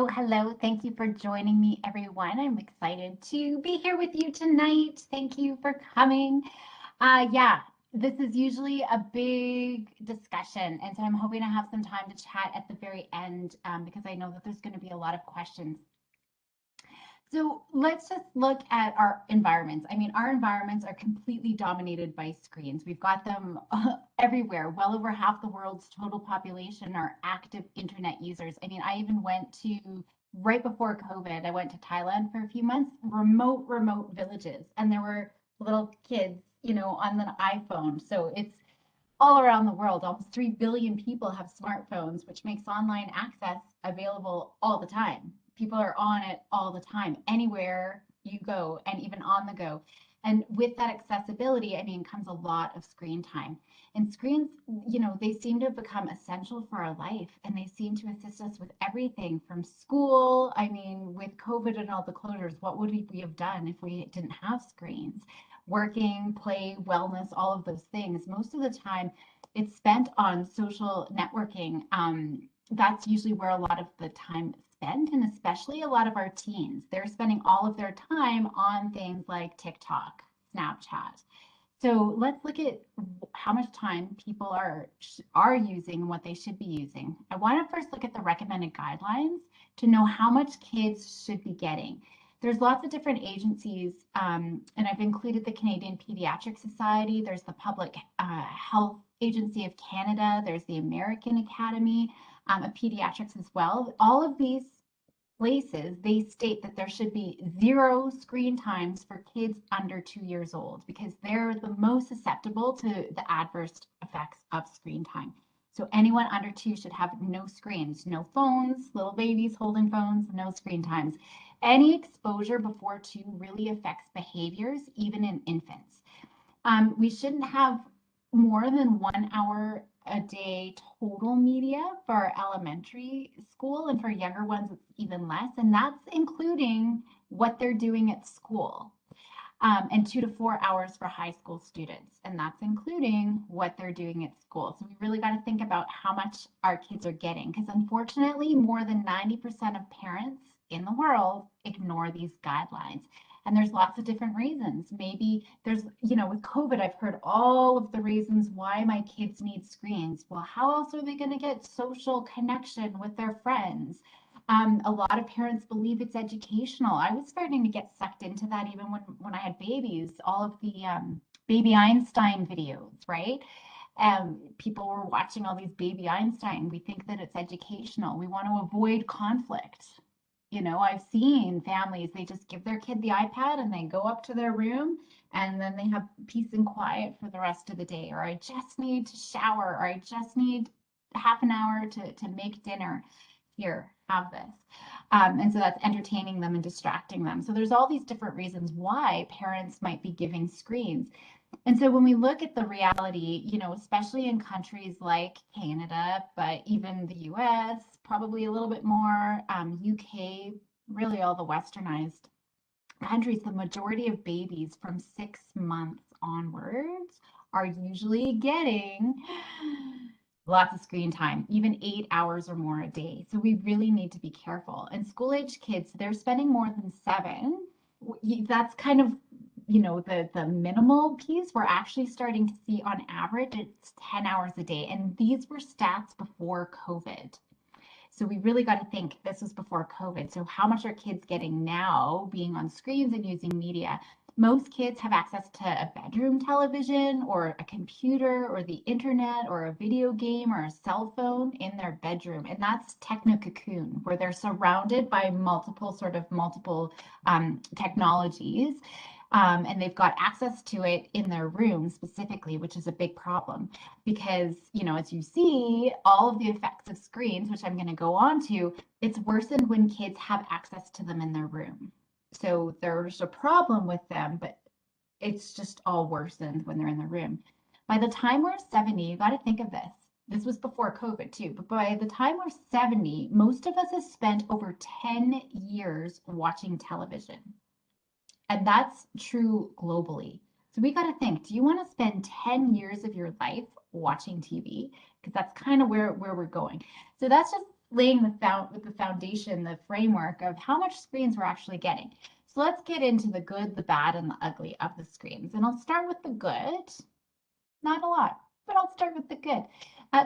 Hello. Thank you for joining me, everyone. I'm excited to be here with you tonight. Thank you for coming. Yeah, this is usually a big discussion, and so I'm hoping to have some time to chat at the very end because I know that there's going to be a lot of questions. So let's just look at our environments. I mean, our environments are completely dominated by screens. We've got them everywhere. Well over half the world's total population are active internet users. I mean, I even went to, right before COVID, I went to Thailand for a few months, remote villages, and there were little kids, on the iPhone. So it's all around the world. Almost 3 billion people have smartphones, which makes online access available all the time. People are on it all the time, anywhere you go, and even on the go. And with that accessibility, I mean, comes a lot of screen time. And screens, they seem to have become essential for our life, and they seem to assist us with everything from school. I mean, with COVID and all the closures, what would we have done if we didn't have screens? Working, play, wellness, all of those things. Most of the time, it's spent on social networking. That's usually where a lot of the time is spent, and especially a lot of our teens. They're spending all of their time on things like TikTok, Snapchat. So let's look at how much time people are using and what they should be using. I want to first look at the recommended guidelines to know how much kids should be getting. There's lots of different agencies, and I've included the Canadian Pediatric Society. There's the Public Health Agency of Canada. There's the American Academy of Pediatrics as well. All of these places, they state that there should be 0 screen times for kids under 2 years old because they're the most susceptible to the adverse effects of screen time. So anyone under 2 should have no screens, no phones, little babies holding phones, no screen times. Any exposure before 2 really affects behaviors, even in infants. We shouldn't have more than 1 hour a day total media for elementary school, and for younger ones, it's even less. And that's including what they're doing at school. And 2 to 4 hours for high school students. And that's including what they're doing at school. So we really got to think about how much our kids are getting, because unfortunately, more than 90% of parents in the world ignore these guidelines. And there's lots of different reasons. Maybe there's, with COVID, I've heard all of the reasons why my kids need screens. Well, how else are they going to get social connection with their friends? A lot of parents believe it's educational. I was starting to get sucked into that even when I had babies, all of the baby Einstein videos, right? People were watching all these baby Einstein. We think that it's educational. We want to avoid conflict. I've seen families, they just give their kid the iPad and they go up to their room and then they have peace and quiet for the rest of the day. Or I just need to shower, or I just need half an hour to make dinner. Here, have this. And so that's entertaining them and distracting them. So there's all these different reasons why parents might be giving screens. And so when we look at the reality, especially in countries like Canada, but even the US, probably a little bit more, UK, really all the westernized countries, the majority of babies from 6 months onwards are usually getting lots of screen time, even 8 hours or more a day. So we really need to be careful. And school age kids, they're spending more than 7. That's kind of, the minimal piece. We're actually starting to see on average, it's 10 hours a day. And these were stats before COVID. So we really got to think this was before COVID. So how much are kids getting now being on screens and using media? Most kids have access to a bedroom television or a computer or the internet or a video game or a cell phone in their bedroom. And that's techno-cocoon, where they're surrounded by multiple technologies. And they've got access to it in their room specifically, which is a big problem because, as you see, all of the effects of screens, which I'm going to go on to, it's worsened when kids have access to them in their room. So there's a problem with them, but it's just all worsened when they're in the room. By the time we're 70, you got to think of this. This was before COVID too, but by the time we're 70, most of us have spent over 10 years watching television. And that's true globally. So we got to think, do you want to spend 10 years of your life watching TV? Because that's kind of where we're going. So that's just laying the foundation, the framework of how much screens we're actually getting. So let's get into the good, the bad, and the ugly of the screens. And I'll start with the good. Not a lot, but I'll start with the good.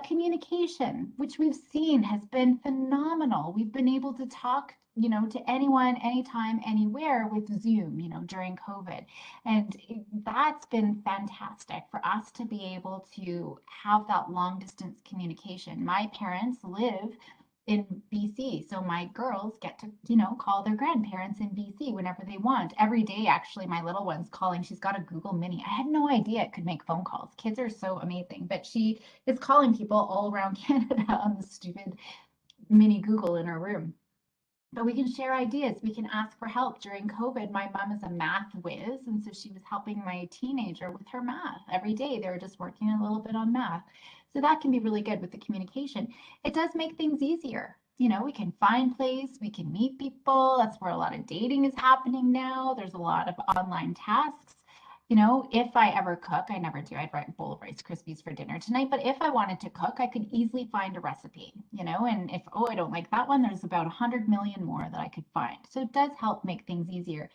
Communication, which we've seen has been phenomenal. We've been able to talk, to anyone, anytime, anywhere with Zoom, during COVID. And that's been fantastic for us to be able to have that long distance communication. My parents live in BC. So my girls get to, call their grandparents in BC whenever they want. Every day, actually, my little one's calling. She's got a Google Mini. I had no idea it could make phone calls. Kids are so amazing. But she is calling people all around Canada on the stupid mini Google in her room. But we can share ideas. We can ask for help. During COVID, my mom is a math whiz, and so she was helping my teenager with her math every day. They were just working a little bit on math. So that can be really good with the communication. It does make things easier. We can find place, we can meet people. That's where a lot of dating is happening now. There's a lot of online tasks. If I ever cook, I never do. I'd write a bowl of Rice Krispies for dinner tonight. But if I wanted to cook, I could easily find a recipe, and if, oh, I don't like that one, there's about 100 million more that I could find. So it does help make things easier.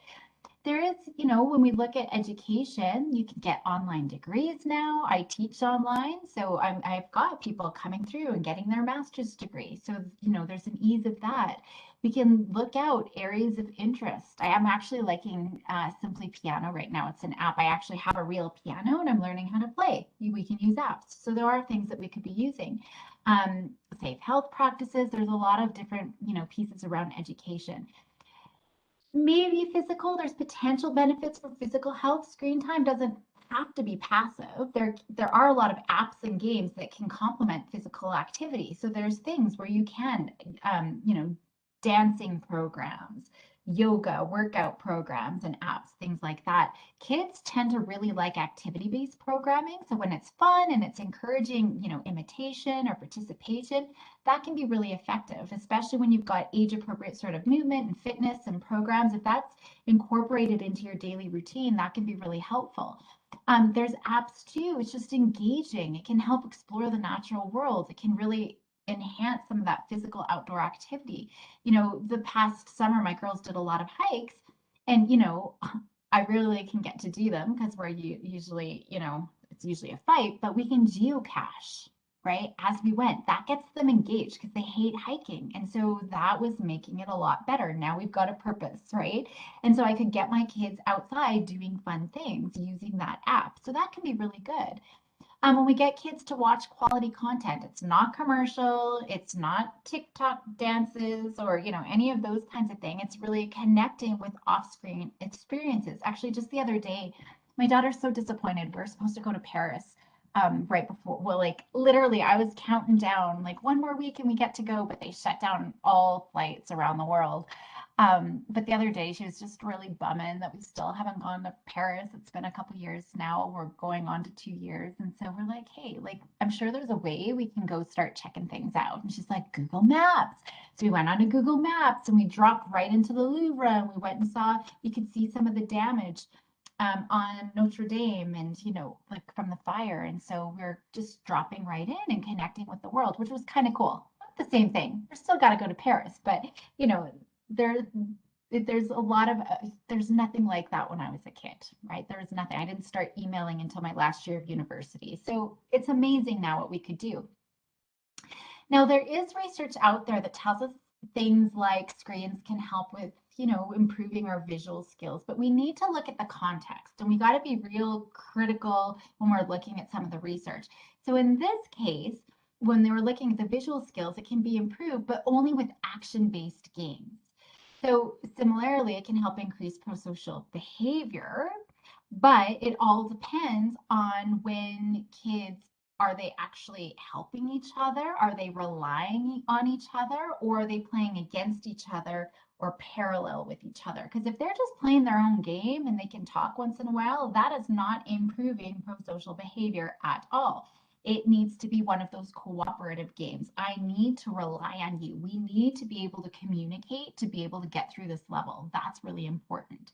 There is, when we look at education, you can get online degrees now. I teach online, so I've got people coming through and getting their master's degree. So, there's an ease of that. We can look out areas of interest. I am actually liking Simply Piano right now. It's an app. I actually have a real piano and I'm learning how to play. We can use apps. So there are things that we could be using. Safe health practices. There's a lot of different, pieces around education. Maybe physical, there's potential benefits for physical health. Screen time doesn't have to be passive. There are a lot of apps and games that can complement physical activity. So there's things where you can, dancing programs, yoga, workout programs, and apps, things like that. Kids tend to really like activity-based programming. So when it's fun and it's encouraging, imitation or participation, that can be really effective, especially when you've got age-appropriate sort of movement and fitness and programs. If that's incorporated into your daily routine, that can be really helpful. There's apps too. It's just engaging. It can help explore the natural world. It can really enhance some of that physical outdoor activity. The past summer, my girls did a lot of hikes, and I really can get to do them because we're usually, it's usually a fight, but we can geocache, right? As we went, that gets them engaged because they hate hiking. And so that was making it a lot better. Now we've got a purpose, right? And so I could get my kids outside doing fun things using that app. So that can be really good. When we get kids to watch quality content, it's not commercial, it's not TikTok dances or, any of those kinds of things. It's really connecting with off-screen experiences. Actually, just the other day, my daughter's so disappointed. We're supposed to go to Paris right before, well, like literally, I was counting down like one more week and we get to go, but they shut down all flights around the world. But the other day, she was just really bumming that we still haven't gone to Paris. It's been a couple years now. We're going on to 2 years. And so we're like, hey, like, I'm sure there's a way we can go start checking things out. And she's like, Google Maps. So we went on to Google Maps and we dropped right into the Louvre and we went and saw, you could see some of the damage on Notre Dame and, like from the fire. And so we're just dropping right in and connecting with the world, which was kind of cool. Not the same thing. We're still got to go to Paris, but, there there's a lot of there's nothing like that when I was a kid, right? There was nothing. I didn't start emailing until my last year of university. So it's amazing now what we could do. Now there is research out there that tells us things like screens can help with, improving our visual skills, but we need to look at the context and we got to be real critical when we're looking at some of the research. So in this case, when they were looking at the visual skills, it can be improved, but only with action-based games. So similarly, it can help increase prosocial behavior, but it all depends on when kids, are they actually helping each other? Are they relying on each other? Or are they playing against each other or parallel with each other? Because if they're just playing their own game and they can talk once in a while, that is not improving prosocial behavior at all. It needs to be one of those cooperative games. I need to rely on you. We need to be able to communicate to be able to get through this level. That's really important.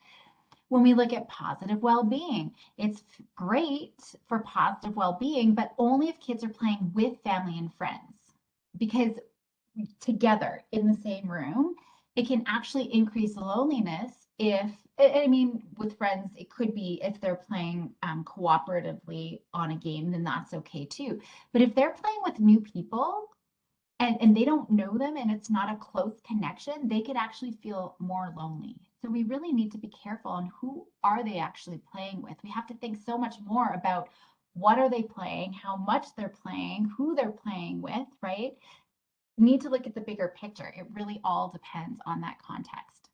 When we look at positive well-being, it's great for positive well-being, but only if kids are playing with family and friends. Because together in the same room, it can actually increase loneliness if, I mean, with friends, it could be if they're playing cooperatively on a game, then that's okay too. But if they're playing with new people and they don't know them and it's not a close connection, they could actually feel more lonely. So we really need to be careful on who are they actually playing with. We have to think so much more about what are they playing, how much they're playing, who they're playing with, right? Need to look at the bigger picture. It really all depends on that context.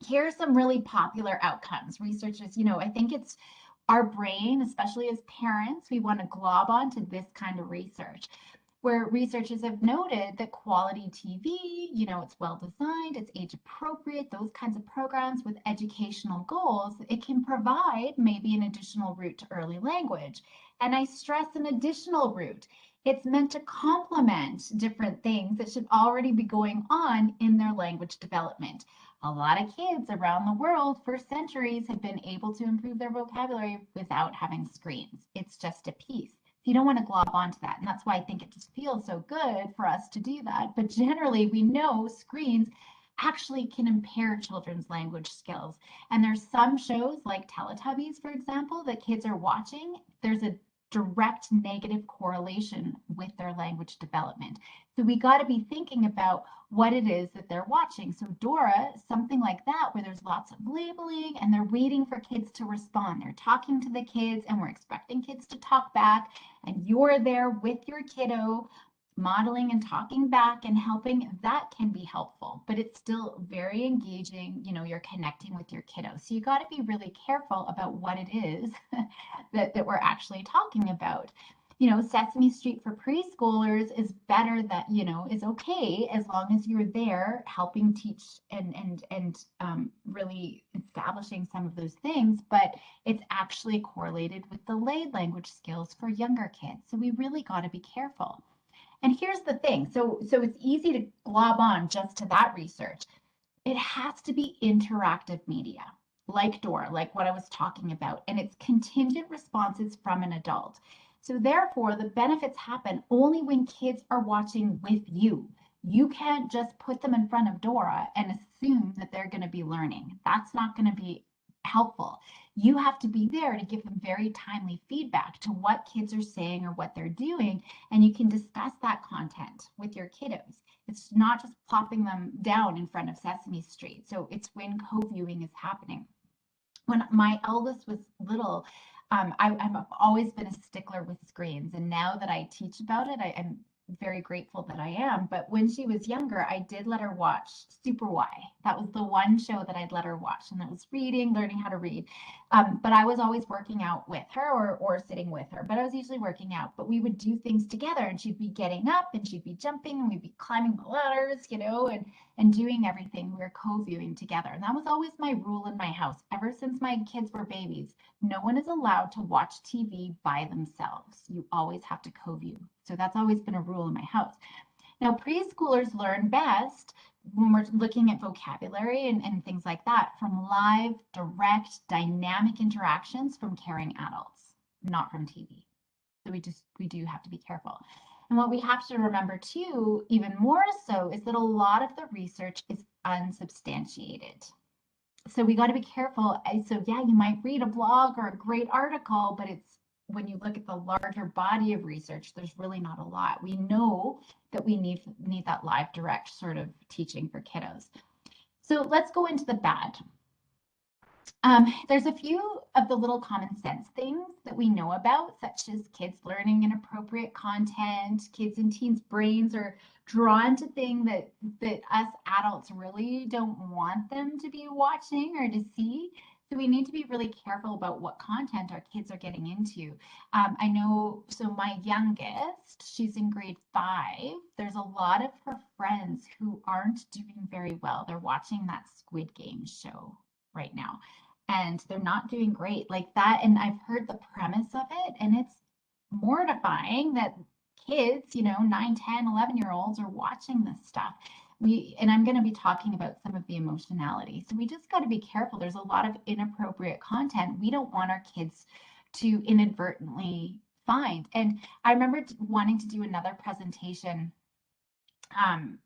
Here are some really popular outcomes. Researchers, I think it's our brain, especially as parents, we want to glob onto this kind of research where researchers have noted that quality TV, it's well designed, it's age appropriate, those kinds of programs with educational goals, it can provide maybe an additional route to early language. And I stress an additional route. It's meant to complement different things that should already be going on in their language development. A lot of kids around the world for centuries have been able to improve their vocabulary without having screens. It's just a piece. You don't want to glob onto that. And that's why I think it just feels so good for us to do that. But generally, we know screens actually can impair children's language skills. And there's some shows like Teletubbies, for example, that kids are watching. There's a direct negative correlation with their language development. So we got to be thinking about what it is that they're watching. So Dora, something like that, where there's lots of labeling and they're waiting for kids to respond. They're talking to the kids and we're expecting kids to talk back, and you're there with your kiddo modeling and talking back and helping. That can be helpful, but it's still very engaging. You're connecting with your kiddo. So you got to be really careful about what it is that we're actually talking about. Sesame Street for preschoolers is better, that, is okay as long as you're there helping teach and really establishing some of those things, but it's actually correlated with delayed language skills for younger kids. So we really got to be careful. And here's the thing. So it's easy to glob on just to that research. It has to be interactive media, like Dora, like what I was talking about, and it's contingent responses from an adult. So therefore, the benefits happen only when kids are watching with you. You can't just put them in front of Dora and assume that they're going to be learning. That's not going to be helpful. You have to be there to give them very timely feedback to what kids are saying or what they're doing, and you can discuss that content with your kiddos. It's not just plopping them down in front of Sesame Street. So it's when co-viewing is happening. When my eldest was little, I've always been a stickler with screens. And now that I teach about it, I'm very grateful that I am. But when she was younger, I did let her watch Super Y. That was the one show that I'd let her watch. And that was reading, learning how to read. But I was always working out with her or sitting with her. But I was usually working out. But we would do things together, and she'd be getting up and she'd be jumping and we'd be climbing the ladders, and doing everything. We were co-viewing together. And that was always my rule in my house ever since my kids were babies. No one is allowed to watch TV by themselves. You always have to co-view. So that's always been a rule in my house. Now, preschoolers learn best when we're looking at vocabulary and things like that from live, direct, dynamic interactions from caring adults, not from TV. So we do have to be careful. And what we have to remember too, even more so, is that a lot of the research is unsubstantiated. So we got to be careful. So yeah, you might read a blog or a great article, but it's when you look at the larger body of research, there's really not a lot. We know that we need that live direct sort of teaching for kiddos. So let's go into the bad. There's a few of the little common sense things that we know about, such as kids learning inappropriate content. Kids and teens' brains are drawn to things that us adults really don't want them to be watching or to see. So we need to be really careful about what content our kids are getting into. I know, so my youngest, she's in grade 5. There's a lot of her friends who aren't doing very well. They're watching that Squid Game show right now, and they're not doing great like that. And I've heard the premise of it, and it's mortifying that kids, 9, 10, 11-year-olds are watching this stuff. And I'm going to be talking about some of the emotionality. So we just got to be careful. There's a lot of inappropriate content we don't want our kids to inadvertently find. And I remember wanting to do another presentation um,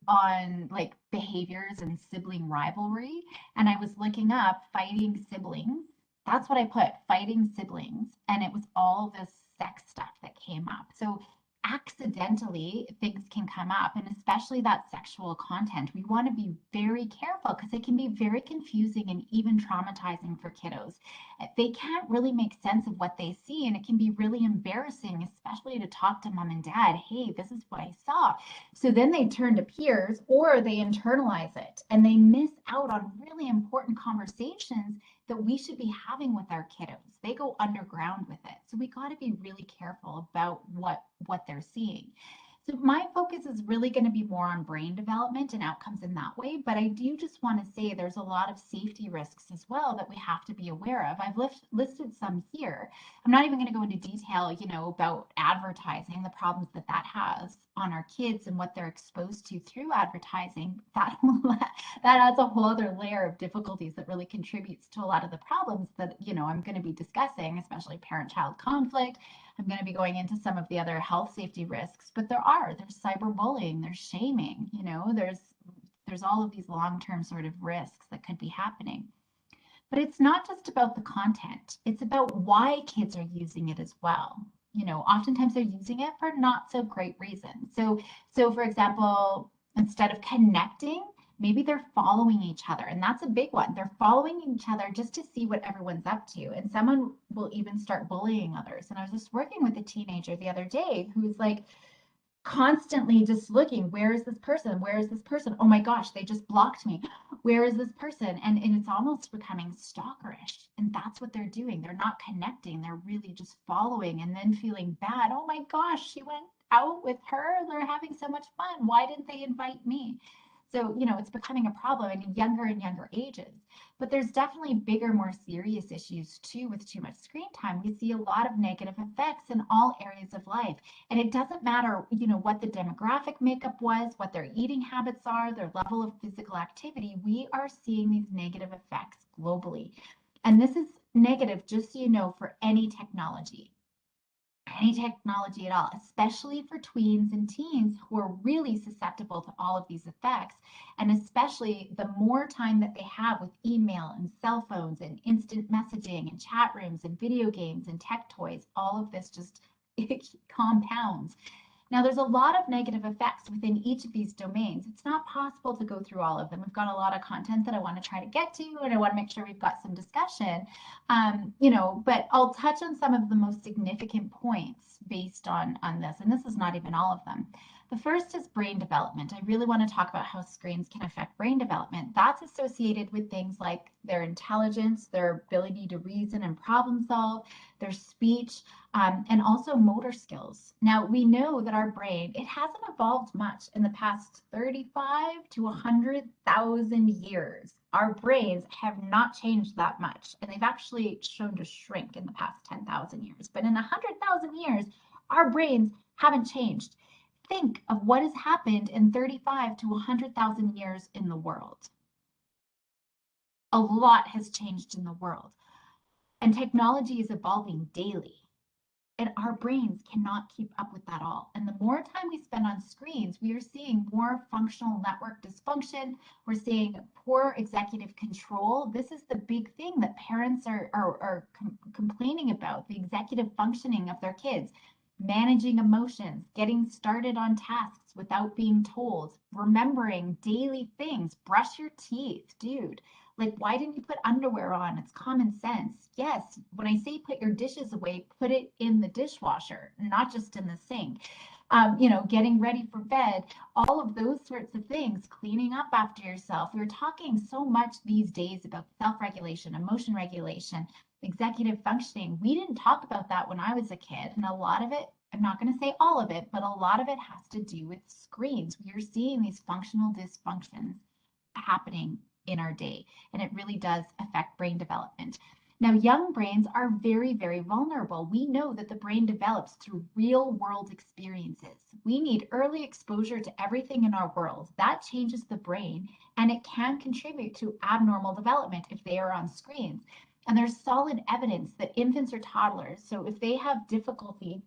on like behaviors and sibling rivalry. And I was looking up fighting siblings. That's what I put, fighting siblings. And it was all this sex stuff that came up. So accidentally things can come up, and especially that sexual content. We want to be very careful because it can be very confusing and even traumatizing for kiddos. They can't really make sense of what they see, and it can be really embarrassing, especially to talk to mom and dad. Hey, this is what I saw. So then they turn to peers or they internalize it, and they miss out on really important conversations that we should be having with our kiddos. They go underground with it. So we got to be really careful about what they're seeing. So my focus is really going to be more on brain development and outcomes in that way, but I do just want to say there's a lot of safety risks as well that we have to be aware of. I've listed some here. I'm not even going to go into detail, about advertising, the problems that that has on our kids and what they're exposed to through advertising. That that adds a whole other layer of difficulties that really contributes to a lot of the problems that, I'm going to be discussing, especially parent-child conflict. I'm going to be going into some of the other health safety risks, but there's cyberbullying, there's shaming, there's all of these long-term sort of risks that could be happening. But it's not just about the content, it's about why kids are using it as well. Oftentimes they're using it for not so great reasons. So for example, instead of connecting, maybe they're following each other, and that's a big one. They're following each other just to see what everyone's up to, and someone will even start bullying others. And I was just working with a teenager the other day who's like constantly just looking, where is this person, where is this person, oh my gosh, they just blocked me, where is this person? And it's almost becoming stalkerish, and that's what they're doing. They're not connecting, they're really just following and then feeling bad. Oh my gosh, she went out with her, they're having so much fun, why didn't they invite me? So, it's becoming a problem in younger and younger ages. But there's definitely bigger, more serious issues too with too much screen time. We see a lot of negative effects in all areas of life. And it doesn't matter, what the demographic makeup was, what their eating habits are, their level of physical activity. We are seeing these negative effects globally. And this is negative, just so you know, for any technology at all, especially for tweens and teens who are really susceptible to all of these effects. And especially the more time that they have with email and cell phones and instant messaging and chat rooms and video games and tech toys, all of this just compounds. Now, there's a lot of negative effects within each of these domains. It's not possible to go through all of them. We've got a lot of content that I want to try to get to, and I want to make sure we've got some discussion. But I'll touch on some of the most significant points based on this, and this is not even all of them. The first is brain development. I really want to talk about how screens can affect brain development. That's associated with things like their intelligence, their ability to reason and problem solve, their speech, and also motor skills. Now, we know that our brain, it hasn't evolved much in the past 35 to 100,000 years. Our brains have not changed that much, and they've actually shown to shrink in the past 10,000 years. But in 100,000 years, our brains haven't changed. Think of what has happened in 35 to 100,000 years in the world. A lot has changed in the world, and technology is evolving daily. And our brains cannot keep up with that all. And the more time we spend on screens, we are seeing more functional network dysfunction. We're seeing poor executive control. This is the big thing that parents are complaining about, the executive functioning of their kids, managing emotions, getting started on tasks without being told, remembering daily things, brush your teeth, dude. Like, why didn't you put underwear on? It's common sense. Yes, when I say put your dishes away, put it in the dishwasher, not just in the sink. Getting ready for bed, all of those sorts of things, cleaning up after yourself. We're talking so much these days about self-regulation, emotion regulation, executive functioning. We didn't talk about that when I was a kid, and a lot of it, I'm not going to say all of it, but a lot of it has to do with screens. We are seeing these functional dysfunctions happening in our day, and it really does affect brain development. Now, young brains are very, very vulnerable. We know that the brain develops through real world experiences. We need early exposure to everything in our world. That changes the brain, and it can contribute to abnormal development if they are on screens. And there's solid evidence that infants or toddlers, so if they have difficulty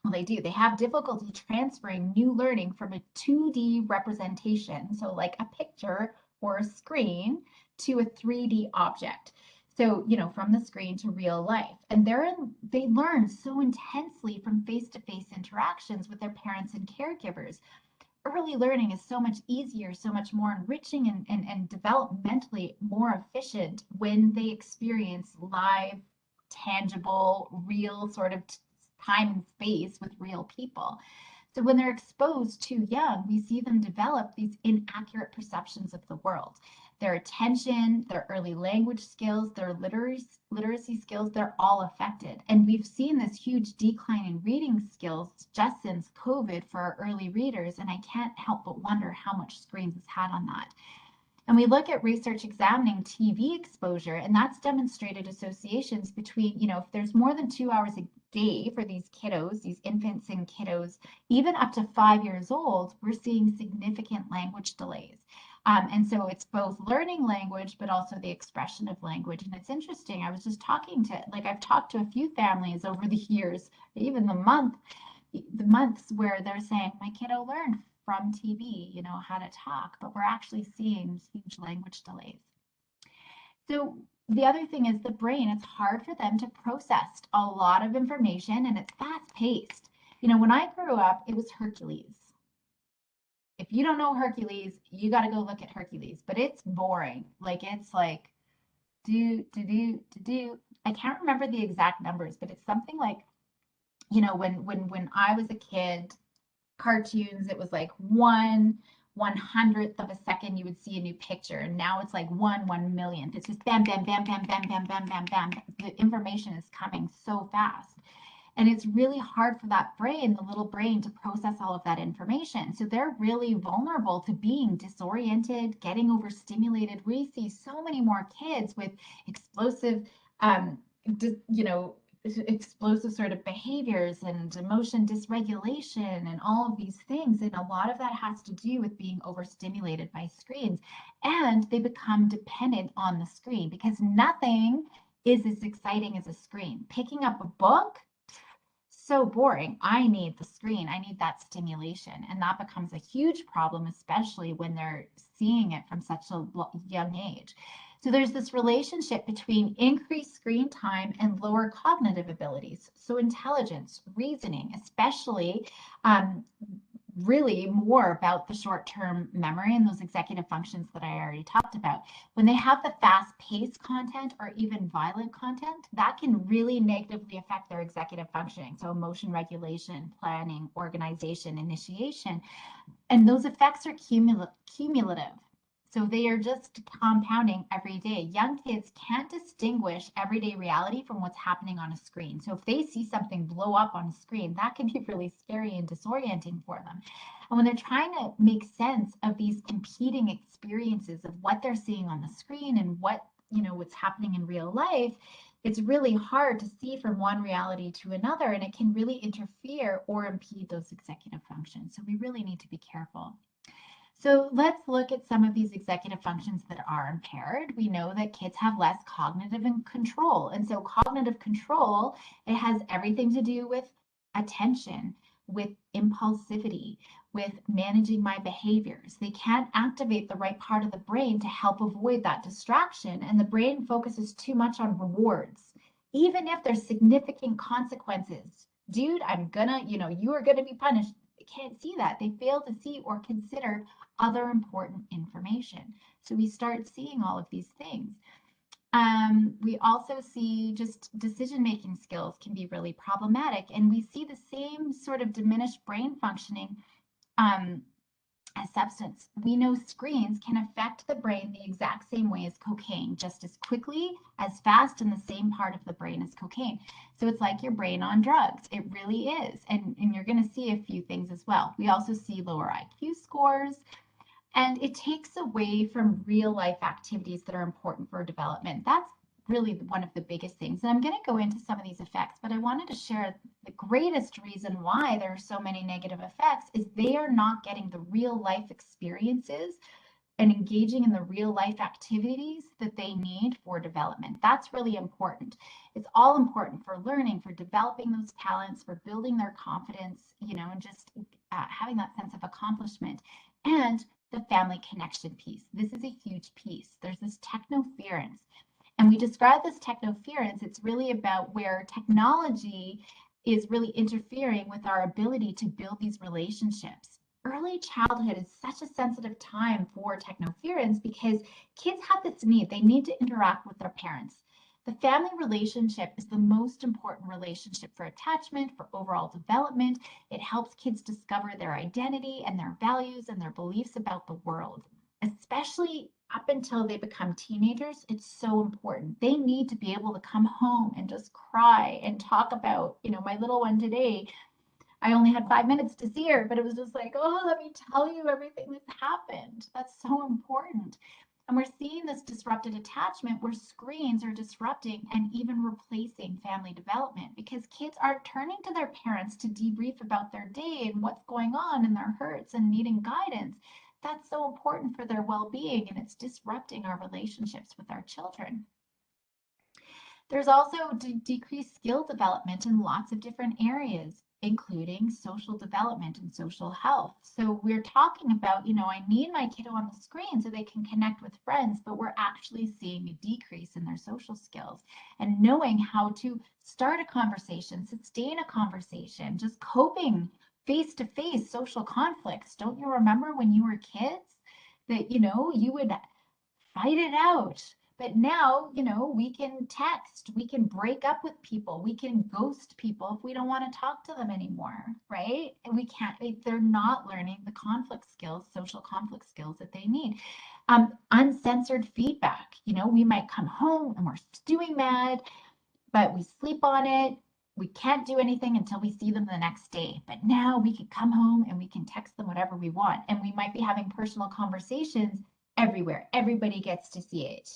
Well, they do. They have difficulty transferring new learning from a 2D representation, so like a picture or a screen, to a 3D object. So, from the screen to real life. And they learn so intensely from face-to-face interactions with their parents and caregivers. Early learning is so much easier, so much more enriching and developmentally more efficient when they experience live, tangible, real sort of time and space with real people. So when they're exposed too young, we see them develop these inaccurate perceptions of the world. Their attention, their early language skills, their literacy skills, they're all affected. And we've seen this huge decline in reading skills just since COVID for our early readers. And I can't help but wonder how much screens has had on that. And we look at research examining TV exposure, and that's demonstrated associations between, if there's more than 2 hours a day for these kiddos, these infants and kiddos, even up to 5 years old, we're seeing significant language delays. And so it's both learning language, but also the expression of language. And it's interesting. I was just I've talked to a few families over the years, even the months where they're saying, my kiddo learned from TV, how to talk, but we're actually seeing huge language delays. So the other thing is the brain, it's hard for them to process a lot of information and it's fast paced. When I grew up, it was Hercules. If you don't know Hercules, you got to go look at Hercules, but it's boring. It's like do. I can't remember the exact numbers, but it's something like, when I was a kid, cartoons, it was like 1/100th of a second you would see a new picture. And now it's like 1/1 millionth. It's just bam, bam, bam, bam, bam, bam, bam, bam, bam. The information is coming so fast. And it's really hard for that brain, the little brain, to process all of that information. So they're really vulnerable to being disoriented, getting overstimulated. We see so many more kids with explosive, um, you know, explosive sort of behaviors and emotion dysregulation and all of these things. And a lot of that has to do with being overstimulated by screens. And they become dependent on the screen because nothing is as exciting as a screen. Picking up a book, so boring. I need the screen. I need that stimulation. And that becomes a huge problem, especially when they're seeing it from such a young age. So there's this relationship between increased screen time and lower cognitive abilities. So intelligence, reasoning, especially really more about the short-term memory and those executive functions that I already talked about. When they have the fast-paced content or even violent content, that can really negatively affect their executive functioning. So emotion regulation, planning, organization, initiation, and those effects are cumulative. So they are just compounding every day. Young kids can't distinguish everyday reality from what's happening on a screen. So if they see something blow up on a screen, that can be really scary and disorienting for them. And when they're trying to make sense of these competing experiences of what they're seeing on the screen and what's happening in real life, it's really hard to see from one reality to another, and it can really interfere or impede those executive functions. So we really need to be careful. So let's look at some of these executive functions that are impaired. We know that kids have less cognitive control. And so cognitive control, it has everything to do with attention, with impulsivity, with managing my behaviors. They can't activate the right part of the brain to help avoid that distraction. And the brain focuses too much on rewards, even if there's significant consequences. Dude, you are gonna be punished. They can't see that. They fail to see or consider other important information. So we start seeing all of these things. We also see just decision-making skills can be really problematic, and we see the same sort of diminished brain functioning as substance. We know screens can affect the brain the exact same way as cocaine, just as quickly, as fast, in the same part of the brain as cocaine. So it's like your brain on drugs. It really is. And you're going to see a few things as well. We also see lower IQ scores, and it takes away from real life activities that are important for development. That's really one of the biggest things. And I'm going to go into some of these effects, but I wanted to share the greatest reason why there are so many negative effects is they are not getting the real life experiences and engaging in the real life activities that they need for development. That's really important. It's all important for learning, for developing those talents, for building their confidence, and just having that sense of accomplishment. And the family connection piece. This is a huge piece. There's this technoference. And we describe this technoference, it's really about where technology is really interfering with our ability to build these relationships. Early childhood is such a sensitive time for technoference because kids have this need. They need to interact with their parents. The family relationship is the most important relationship for attachment, for overall development. It helps kids discover their identity and their values and their beliefs about the world, especially up until they become teenagers. It's so important. They need to be able to come home and just cry and talk about, my little one today. I only had 5 minutes to see her, but it was just like, oh, let me tell you everything that's happened. That's so important. And we're seeing this disrupted attachment where screens are disrupting and even replacing family development because kids are turning to their parents to debrief about their day and what's going on and their hurts and needing guidance. That's so important for their well-being, and it's disrupting our relationships with our children. There's also decreased skill development in lots of different areas, including social development and social health. So we're talking about, I need my kiddo on the screen so they can connect with friends, but we're actually seeing a decrease in their social skills and knowing how to start a conversation, sustain a conversation, just coping face-to-face social conflicts. Don't you remember when you were kids that, you would fight it out? But now, we can text, we can break up with people, we can ghost people if we don't want to talk to them anymore, right? And we can't, they're not learning the conflict skills, social conflict skills that they need. Uncensored feedback, we might come home and we're stewing mad, but we sleep on it. We can't do anything until we see them the next day. But now we can come home and we can text them whatever we want. And we might be having personal conversations everywhere. Everybody gets to see it.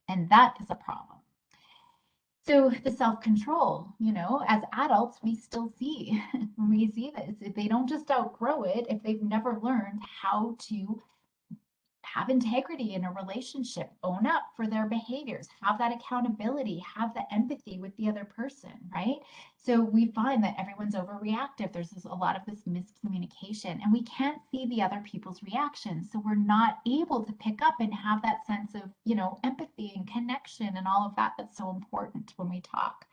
And that is a problem. So the self-control, as adults, we still see, we see this. If they don't just outgrow it, if they've never learned how to have integrity in a relationship, own up for their behaviors, have that accountability, have the empathy with the other person, right? So we find that everyone's overreactive. There's a lot of this miscommunication, and we can't see the other people's reactions. So we're not able to pick up and have that sense of, empathy and connection and all of that that's so important when we talk.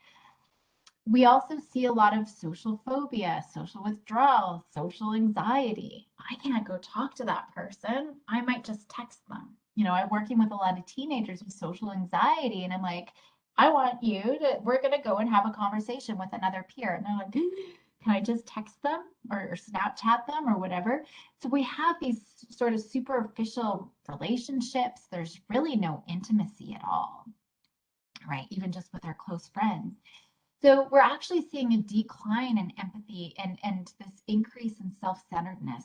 We also see a lot of social phobia, social withdrawal, social anxiety. I can't go talk to that person. I might just text them. I'm working with a lot of teenagers with social anxiety, and I'm like, I want we're going to go and have a conversation with another peer. And they're like, can I just text them or Snapchat them or whatever? So we have these sort of superficial relationships. There's really no intimacy at all, right? Even just with our close friends. So we're actually seeing a decline in empathy and this increase in self-centeredness,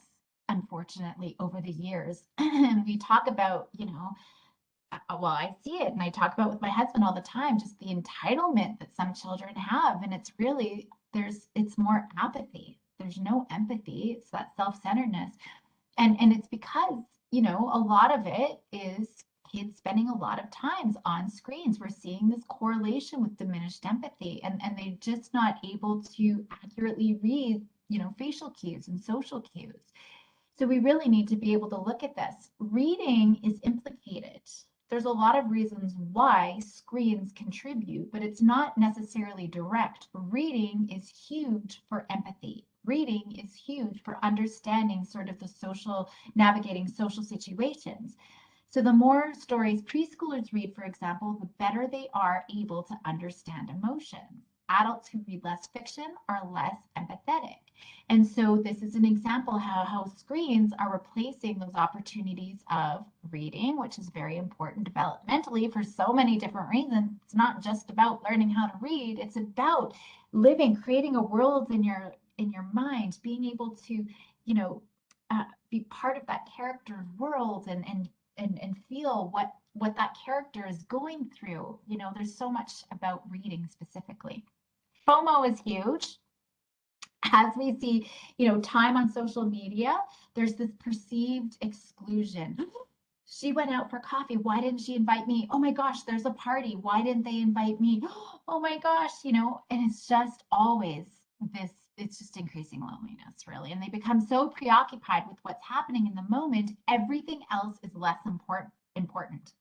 unfortunately, over the years. And we talk about, well, I see it and I talk about with my husband all the time, just the entitlement that some children have. And it's really, it's more apathy. There's no empathy. It's that self-centeredness. And it's because, a lot of it is kids spending a lot of times on screens. We're seeing this correlation with diminished empathy, and they're just not able to accurately read, facial cues and social cues. So we really need to be able to look at this. Reading is implicated. There's a lot of reasons why screens contribute, but it's not necessarily direct. Reading is huge for empathy. Reading is huge for understanding sort of the navigating social situations. So the more stories preschoolers read, for example, the better they are able to understand emotions. Adults who read less fiction are less empathetic. And so this is an example how screens are replacing those opportunities of reading, which is very important developmentally for so many different reasons. It's not just about learning how to read, it's about creating a world in your mind, being able to, be part of that character's world and feel what that character is going through. There's so much about reading specifically. FOMO is huge. As we see, time on social media, there's this perceived exclusion. She went out for coffee. Why didn't she invite me? Oh my gosh, there's a party. Why didn't they invite me? Oh my gosh, and it's just always this, it's just increasing loneliness, really. And they become so preoccupied with what's happening in the moment, everything else is less important.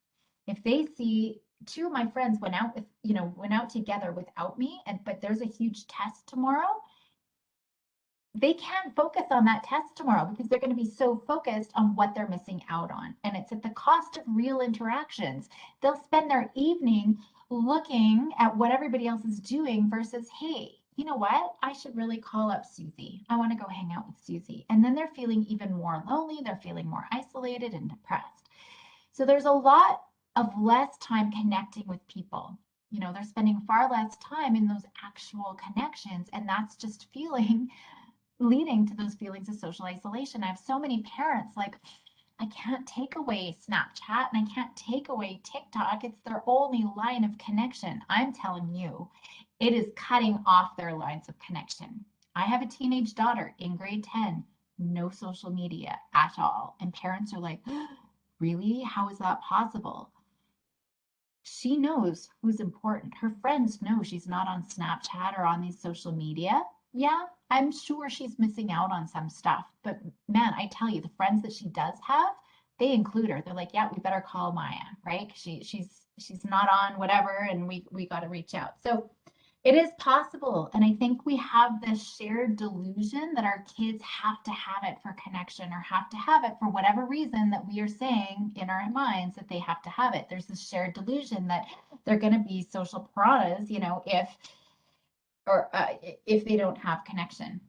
If they see two of my friends went out together without me, but there's a huge test tomorrow, they can't focus on that test tomorrow because they're going to be so focused on what they're missing out on. And it's at the cost of real interactions. They'll spend their evening looking at what everybody else is doing versus, hey, you know what? I should really call up Susie. I want to go hang out with Susie. And then they're feeling even more lonely. They're feeling more isolated and depressed. So there's a lot of less time connecting with people. They're spending far less time in those actual connections. And that's just leading to those feelings of social isolation. I have so many parents like, I can't take away Snapchat and I can't take away TikTok. It's their only line of connection. I'm telling you, it is cutting off their lines of connection. I have a teenage daughter in grade 10, no social media at all. And parents are like, really? How is that possible? She knows who's important. Her friends know she's not on Snapchat or on these social media. Yeah, I'm sure she's missing out on some stuff. But man, I tell you, the friends that she does have, they include her. They're like, yeah, we better call Maya, right? She's not on whatever, and we got to reach out. So it is possible. And I think we have this shared delusion that our kids have to have it for connection or have to have it for whatever reason that we are saying in our minds that they have to have it. There's this shared delusion that they're going to be social piranhas, if they don't have connection.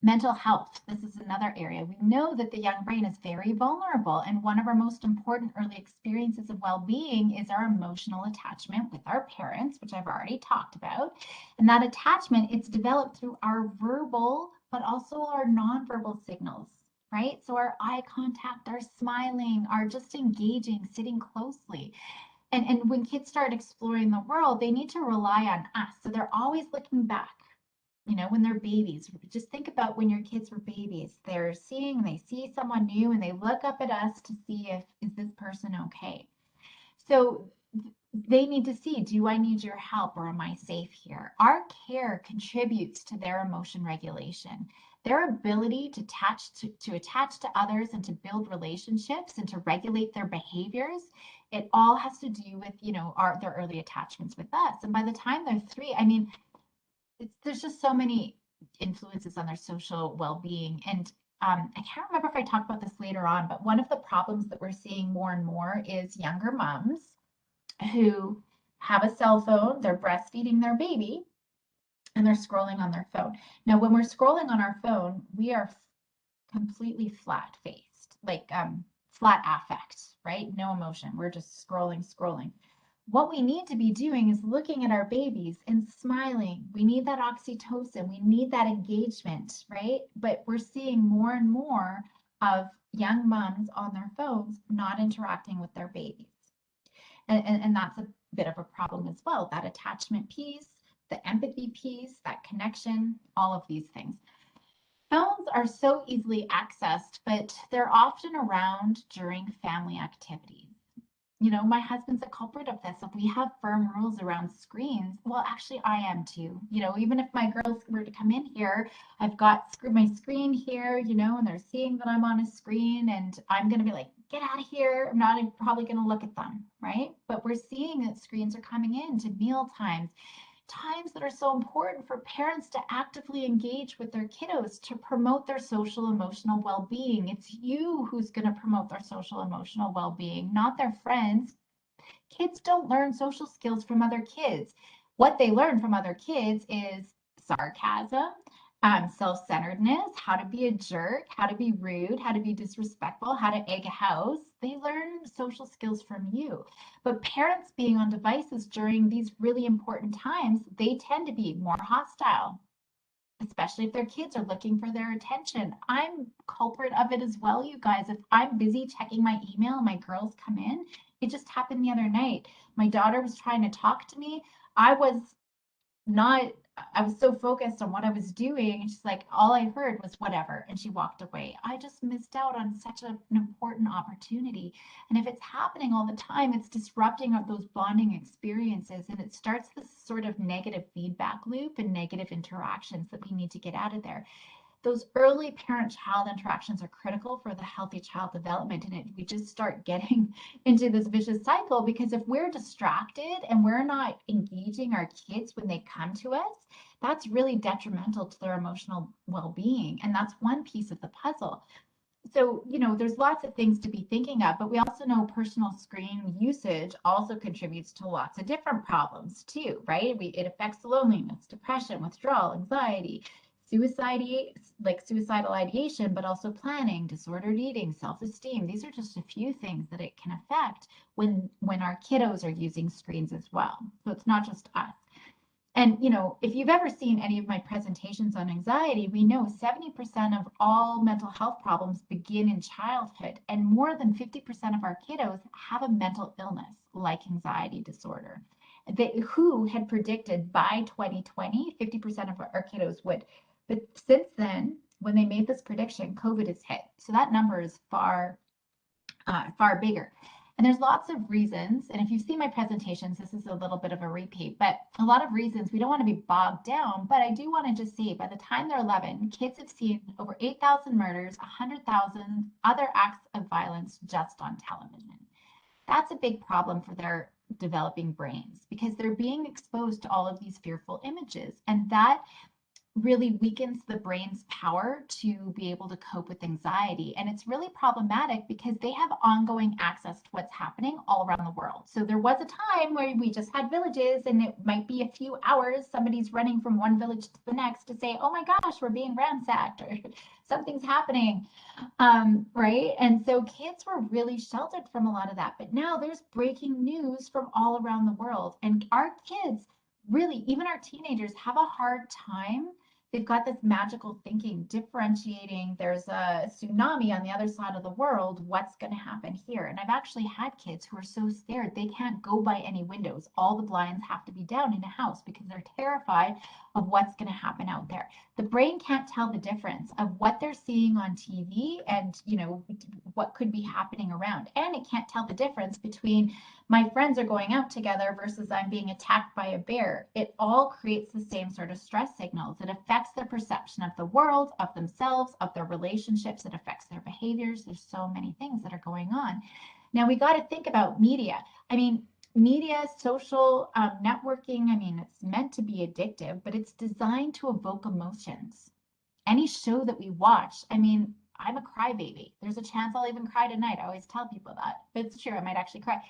Mental health. This is another area. We know that the young brain is very vulnerable, and one of our most important early experiences of well-being is our emotional attachment with our parents, which I've already talked about. And that attachment, it's developed through our verbal, but also our nonverbal signals, right? So our eye contact, our smiling, our just engaging, sitting closely. And when kids start exploring the world, they need to rely on us. So they're always looking back. When they're babies, just think about when your kids were babies. They see someone new and they look up at us to see is this person okay? So they need to see, do I need your help or am I safe here? Our care contributes to their emotion regulation. Their ability to attach to others and to build relationships and to regulate their behaviors, it all has to do with, their early attachments with us. And by the time they're 3, I mean, there's just so many influences on their social well-being. And I can't remember if I talked about this later on, but one of the problems that we're seeing more and more is younger moms who have a cell phone, they're breastfeeding their baby, and they're scrolling on their phone. Now, when we're scrolling on our phone, we are completely flat-faced, like flat affect, right? No emotion. We're just scrolling. What we need to be doing is looking at our babies and smiling. We need that oxytocin. We need that engagement, right? But we're seeing more and more of young moms on their phones not interacting with their babies. And that's a bit of a problem as well. That attachment piece, the empathy piece, that connection, all of these things. Phones are so easily accessed, but they're often around during family activities. My husband's a culprit of this. If we have firm rules around screens, well, actually, I am too. Even if my girls were to come in here, I've got my screen here, and they're seeing that I'm on a screen, and I'm going to be like, get out of here. I'm not probably going to look at them, right? But we're seeing that screens are coming in to meal times that are so important for parents to actively engage with their kiddos to promote their social emotional well-being. It's you who's going to promote their social emotional well-being, not their friends. Kids don't learn social skills from other kids. What they learn from other kids is sarcasm, self-centeredness, how to be a jerk, how to be rude, how to be disrespectful, how to egg a house. They learn social skills from you. But parents being on devices during these really important times, they tend to be more hostile, especially if their kids are looking for their attention. I'm culprit of it as well, you guys. If I'm busy checking my email and my girls come in, it just happened the other night. My daughter was trying to talk to me. I was not I was so focused on what I was doing. And she's like, all I heard was whatever. And she walked away. I just missed out on such an important opportunity. And if it's happening all the time, it's disrupting those bonding experiences. And it starts this sort of negative feedback loop and negative interactions that we need to get out of there. Those early parent-child interactions are critical for the healthy child development. And we just start getting into this vicious cycle because if we're distracted and we're not engaging our kids when they come to us, that's really detrimental to their emotional well-being. And that's one piece of the puzzle. So, there's lots of things to be thinking of, but we also know personal screen usage also contributes to lots of different problems too, right? It affects loneliness, depression, withdrawal, anxiety, suicide, like suicidal ideation, but also planning, disordered eating, self-esteem. These are just a few things that it can affect when our kiddos are using screens as well. So it's not just us. And, if you've ever seen any of my presentations on anxiety, we know 70% of all mental health problems begin in childhood, and more than 50% of our kiddos have a mental illness like anxiety disorder. Who had predicted by 2020, 50% of our kiddos would. But since then, when they made this prediction, COVID has hit. So that number is far bigger. And there's lots of reasons. And if you've seen my presentations, this is a little bit of a repeat, but a lot of reasons we don't want to be bogged down. But I do want to just say by the time they're 11, kids have seen over 8,000 murders, 100,000 other acts of violence just on television. That's a big problem for their developing brains because they're being exposed to all of these fearful images. And that really weakens the brain's power to be able to cope with anxiety. And it's really problematic because they have ongoing access to what's happening all around the world. So there was a time where we just had villages and it might be a few hours, somebody's running from one village to the next to say, oh my gosh, we're being ransacked or something's happening, right? And so kids were really sheltered from a lot of that. But now there's breaking news from all around the world. And our kids, really, even our teenagers, have a hard time. They've got this magical thinking, differentiating. There's a tsunami on the other side of the world. What's going to happen here? And I've actually had kids who are so scared they can't go by any windows. All the blinds have to be down in a house because they're terrified of what's going to happen out there. The brain can't tell the difference of what they're seeing on TV and, what could be happening around. And it can't tell the difference between my friends are going out together versus I'm being attacked by a bear. It all creates the same sort of stress signals. It affects their perception of the world, of themselves, of their relationships. It affects their behaviors. There's so many things that are going on. Now we got to think about media. I mean, media, social networking, it's meant to be addictive, but it's designed to evoke emotions. Any show that we watch, I'm a crybaby. There's a chance I'll even cry tonight. I always tell people that, but it's true. I might actually cry.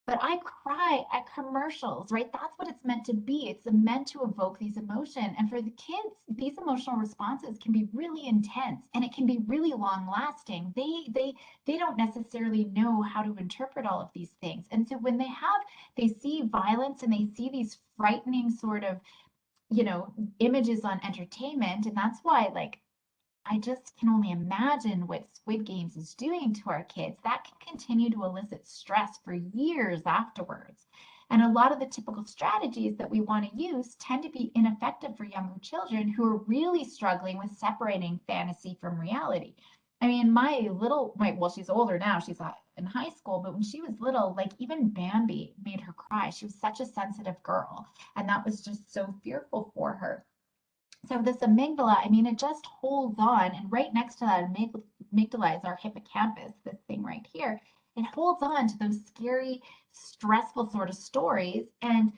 But I cry at commercials, right? That's what it's meant to be. It's meant to evoke these emotions. And for the kids, these emotional responses can be really intense and it can be really long lasting. They don't necessarily know how to interpret all of these things. And so when they see violence and they see these frightening sort of, images on entertainment, and that's why I just can only imagine what Squid Games is doing to our kids. That can continue to elicit stress for years afterwards. And a lot of the typical strategies that we want to use tend to be ineffective for younger children who are really struggling with separating fantasy from reality. Well, she's older now, she's in high school, but when she was little, even Bambi made her cry. She was such a sensitive girl, and that was just so fearful for her. So this amygdala, it just holds on, and right next to that amygdala is our hippocampus, this thing right here. It holds on to those scary, stressful sort of stories, and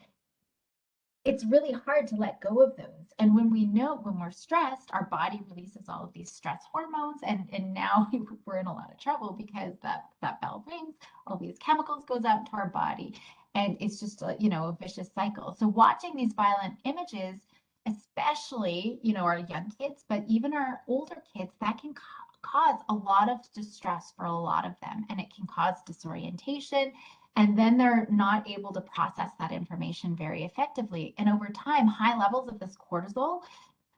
it's really hard to let go of those. And when we're stressed, our body releases all of these stress hormones, and now we're in a lot of trouble because that bell rings, all these chemicals goes out into our body, and it's just a vicious cycle. So watching these violent images, especially, our young kids, but even our older kids, that can cause a lot of distress for a lot of them. And it can cause disorientation. And then they're not able to process that information very effectively. And over time, high levels of this cortisol,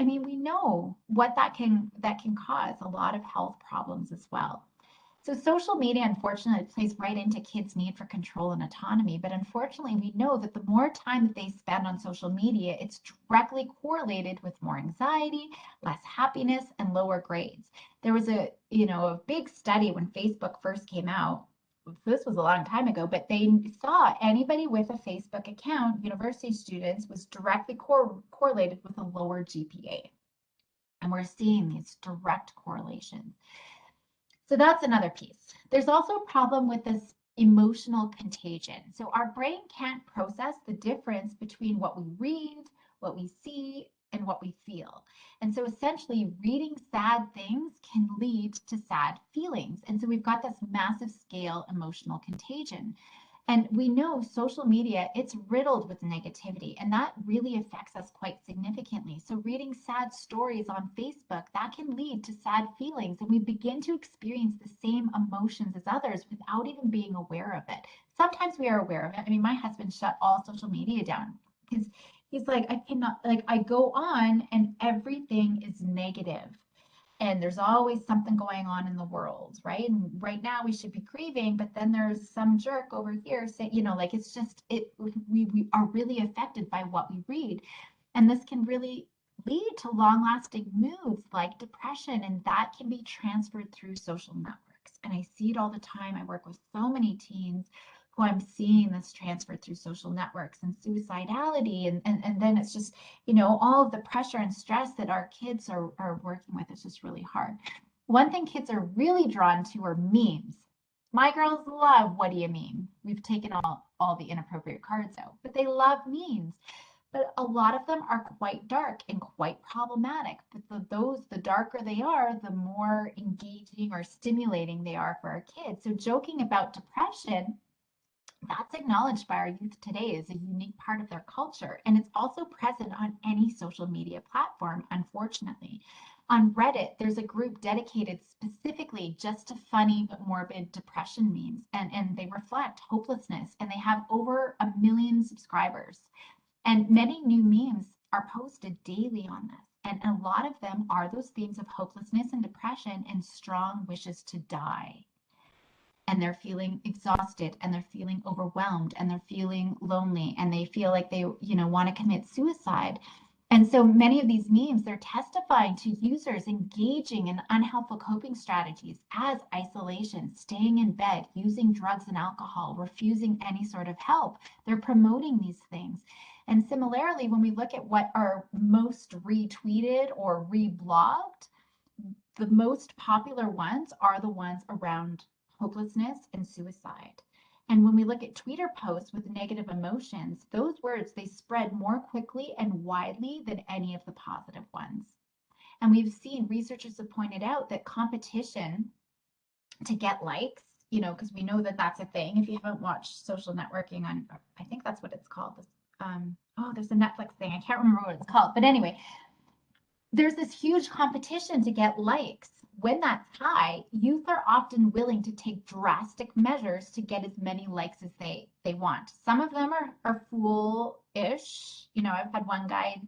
we know what that can cause a lot of health problems as well. So social media, unfortunately, plays right into kids' need for control and autonomy. But unfortunately, we know that the more time that they spend on social media, it's directly correlated with more anxiety, less happiness, and lower grades. There was a big study when Facebook first came out. This was a long time ago, but they saw anybody with a Facebook account, university students, was directly correlated with a lower GPA. And we're seeing these direct correlations. So that's another piece. There's also a problem with this emotional contagion. So our brain can't process the difference between what we read, what we see, and what we feel. And so essentially, reading sad things can lead to sad feelings. And so we've got this massive scale emotional contagion. And we know social media, it's riddled with negativity, and that really affects us quite significantly. So reading sad stories on Facebook, that can lead to sad feelings, and we begin to experience the same emotions as others without even being aware of it. Sometimes we are aware of it. I mean, my husband shut all social media down because he's like, I cannot, like, I go on and everything is negative, and there's always something going on in the world, right? And right now we should be grieving, but then there's some jerk over here saying, like it's just we are really affected by what we read. And this can really lead to long-lasting moods like depression, and that can be transferred through social networks. And I see it all the time. I work with so many teens who I'm seeing this transferred through social networks and suicidality. And then it's just, all of the pressure and stress that our kids are working with is just really hard. One thing kids are really drawn to are memes. My girls love what do you mean? We've taken all the inappropriate cards out, but they love memes. But a lot of them are quite dark and quite problematic. But the darker they are, the more engaging or stimulating they are for our kids. So joking about depression, that's acknowledged by our youth today as a unique part of their culture. And it's also present on any social media platform, unfortunately. On Reddit, there's a group dedicated specifically just to funny but morbid depression memes, and they reflect hopelessness, and they have over 1 million subscribers. And many new memes are posted daily on this. And a lot of them are those themes of hopelessness and depression and strong wishes to die. And they're feeling exhausted, and they're feeling overwhelmed, and they're feeling lonely, and they feel like they, want to commit suicide. And so many of these memes, they're testifying to users engaging in unhelpful coping strategies as isolation, staying in bed, using drugs and alcohol, refusing any sort of help. They're promoting these things. And similarly, when we look at what are most retweeted or reblogged, the most popular ones are the ones around hopelessness and suicide. And when we look at Twitter posts with negative emotions, those words, they spread more quickly and widely than any of the positive ones. And we've seen, researchers have pointed out that competition to get likes, because we know that that's a thing. If you haven't watched social networking on, I think that's what it's called. There's a Netflix thing. I can't remember what it's called. But anyway, there's this huge competition to get likes. When that's high, youth are often willing to take drastic measures to get as many likes as they want. Some of them are foolish. I've had one guy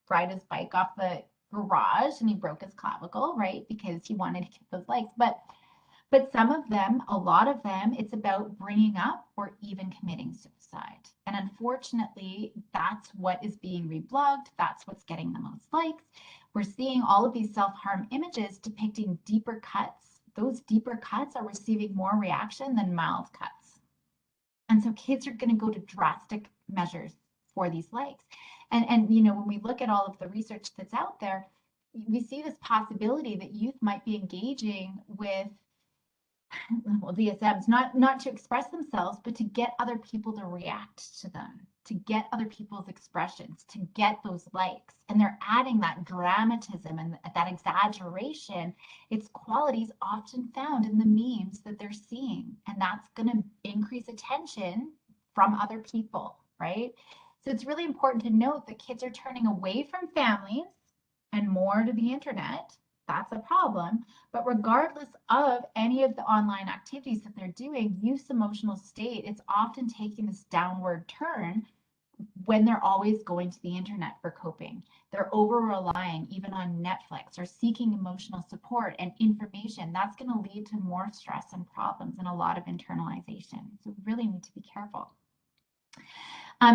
ride his bike off the garage and he broke his clavicle, right? Because he wanted to get those likes. But some of them, a lot of them, it's about bringing up or even committing suicide. And unfortunately, that's what is being reblogged. That's what's getting the most likes. We're seeing all of these self-harm images depicting deeper cuts. Those deeper cuts are receiving more reaction than mild cuts. And so kids are going to go to drastic measures for these likes. And when we look at all of the research that's out there, we see this possibility that youth might be engaging with DSMs, not to express themselves, but to get other people to react to them, to get other people's expressions, to get those likes. And they're adding that dramatism and that exaggeration. Its qualities often found in the memes that they're seeing. And that's going to increase attention from other people, right? So it's really important to note that kids are turning away from families and more to the internet. That's a problem. But regardless of any of the online activities that they're doing, youth's emotional state, it's often taking this downward turn when they're always going to the internet for coping. They're over relying even on Netflix or seeking emotional support and information. That's going to lead to more stress and problems and a lot of internalization. So we really need to be careful.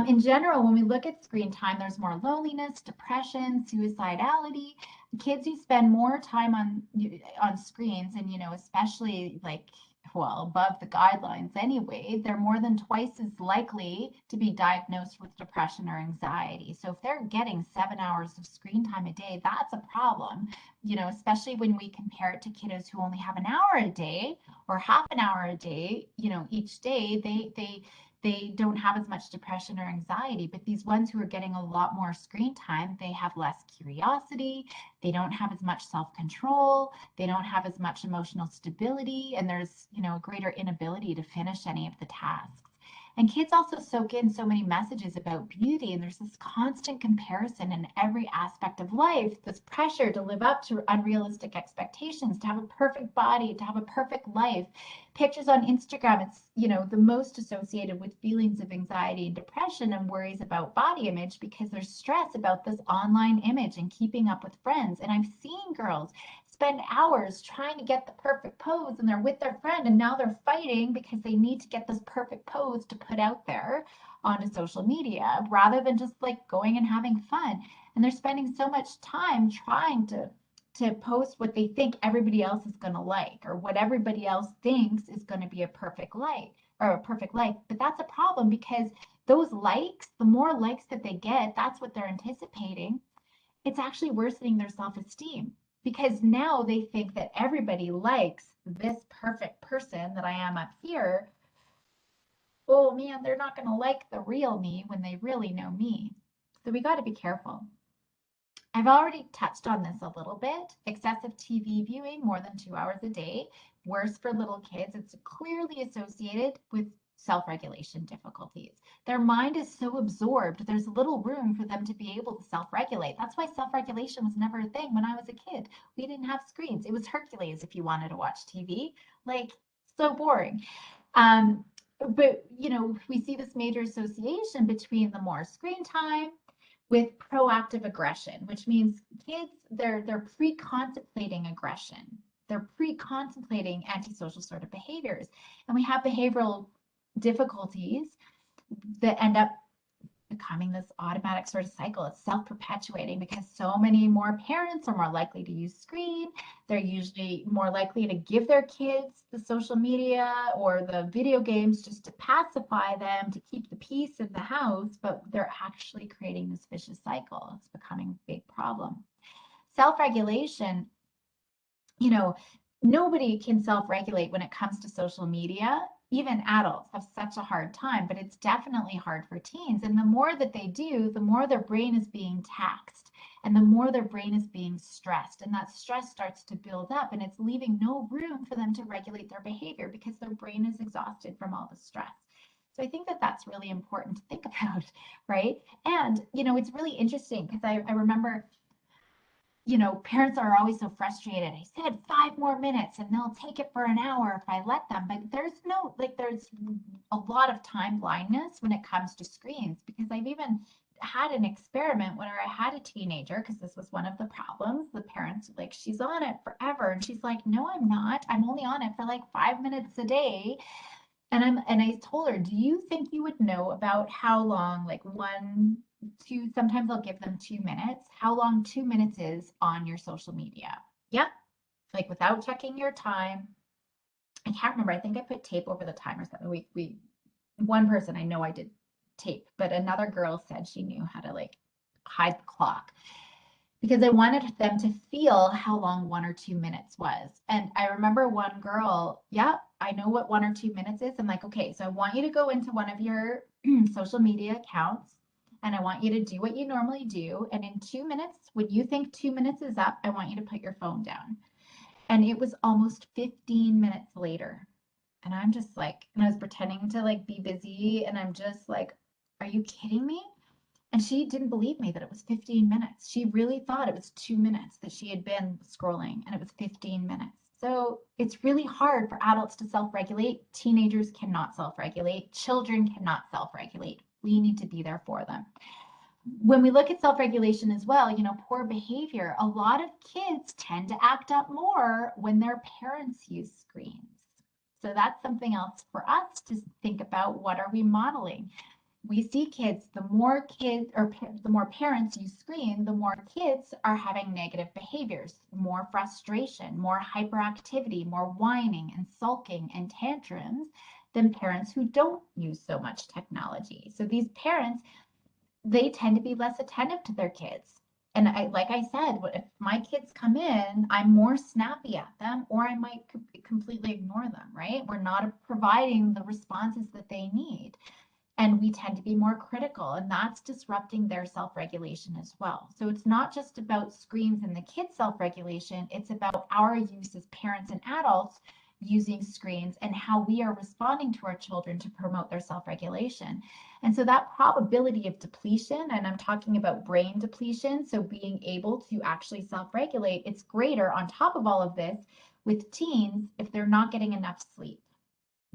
In general, when we look at screen time, there's more loneliness, depression, suicidality. Kids who spend more time on screens, and especially like, well, above the guidelines anyway, they're more than twice as likely to be diagnosed with depression or anxiety. So if they're getting 7 hours of screen time a day, that's a problem, especially when we compare it to kiddos who only have an hour a day or half an hour a day, each day. They don't have as much depression or anxiety, but these ones who are getting a lot more screen time, they have less curiosity, they don't have as much self-control, they don't have as much emotional stability, and there's, a greater inability to finish any of the tasks. And kids also soak in so many messages about beauty, and there's this constant comparison in every aspect of life, this pressure to live up to unrealistic expectations, to have a perfect body, to have a perfect life. Pictures on Instagram, it's, the most associated with feelings of anxiety and depression and worries about body image because there's stress about this online image and keeping up with friends. And I've seen girls spend hours trying to get the perfect pose, and they're with their friend, and now they're fighting because they need to get this perfect pose to put out there onto social media rather than just like going and having fun. And they're spending so much time trying to post what they think everybody else is going to like, or what everybody else thinks is going to be a perfect like or a perfect life. But that's a problem because those likes, the more likes that they get, that's what they're anticipating. It's actually worsening their self-esteem because now they think that everybody likes this perfect person that I am up here. Oh man, they're not going to like the real me when they really know me. So we got to be careful. I've already touched on this a little bit. Excessive TV viewing, more than 2 hours a day, worse for little kids. It's clearly associated with self-regulation difficulties. Their mind is so absorbed, there's little room for them to be able to self-regulate. That's why self-regulation was never a thing when I was a kid. We didn't have screens. It was Hercules if you wanted to watch TV. Like, so boring. But we see this major association between the more screen time with proactive aggression, which means kids, they're pre-contemplating aggression. They're pre-contemplating antisocial sort of behaviors. And we have behavioral difficulties that end up becoming this automatic sort of cycle. It's self-perpetuating because so many more parents are more likely to use screen. They're usually more likely to give their kids the social media or the video games just to pacify them, to keep the peace in the house, but they're actually creating this vicious cycle. It's becoming a big problem. Self-regulation, nobody can self-regulate when it comes to social media. Even adults have such a hard time, but it's definitely hard for teens. And the more that they do, the more their brain is being taxed and the more their brain is being stressed. And that stress starts to build up and it's leaving no room for them to regulate their behavior because their brain is exhausted from all the stress. So I think that that's really important to think about, right? And, it's really interesting because I remember parents are always so frustrated. I said 5 more minutes and they'll take it for an hour if I let them. But there's a lot of time blindness when it comes to screens because I've even had an experiment where I had a teenager, because this was one of the problems. The parents were like, she's on it forever. And she's like, no, I'm not. I'm only on it for like 5 minutes a day. And I told her, do you think you would know about how long, like 1, 2, sometimes I'll give them 2 minutes, how long 2 minutes is on your social media? Yep. Like without checking your time. I can't remember. I think I put tape over the time or something. One person, I know I did tape, but another girl said she knew how to like hide the clock because I wanted them to feel how long 1 or 2 minutes was. And I remember one girl, yeah, I know what 1 or 2 minutes is. I'm like, okay, so I want you to go into one of your social media accounts and I want you to do what you normally do. And in 2 minutes, when you think 2 minutes is up, I want you to put your phone down. And it was almost 15 minutes later. And I'm just like, and I was pretending to like be busy. And I'm just like, are you kidding me? And she didn't believe me that it was 15 minutes. She really thought it was 2 minutes that she had been scrolling, and it was 15 minutes. So it's really hard for adults to self-regulate. Teenagers cannot self-regulate. Children cannot self-regulate. We need to be there for them. When we look at self-regulation as well, poor behavior, a lot of kids tend to act up more when their parents use screens. So that's something else for us to think about. What are we modeling? We see kids, the more kids or the more parents use screen, the more kids are having negative behaviors, more frustration, more hyperactivity, more whining and sulking and tantrums than parents who don't use so much technology. So these parents, they tend to be less attentive to their kids. And like I said, if my kids come in, I'm more snappy at them, or I might completely ignore them, right? We're not providing the responses that they need. And we tend to be more critical, and that's disrupting their self-regulation as well. So it's not just about screens and the kids' self-regulation, it's about our use as parents and adults using screens and how we are responding to our children to promote their self-regulation. And so that probability of depletion, and I'm talking about brain depletion, so being able to actually self-regulate, it's greater on top of all of this with teens if they're not getting enough sleep.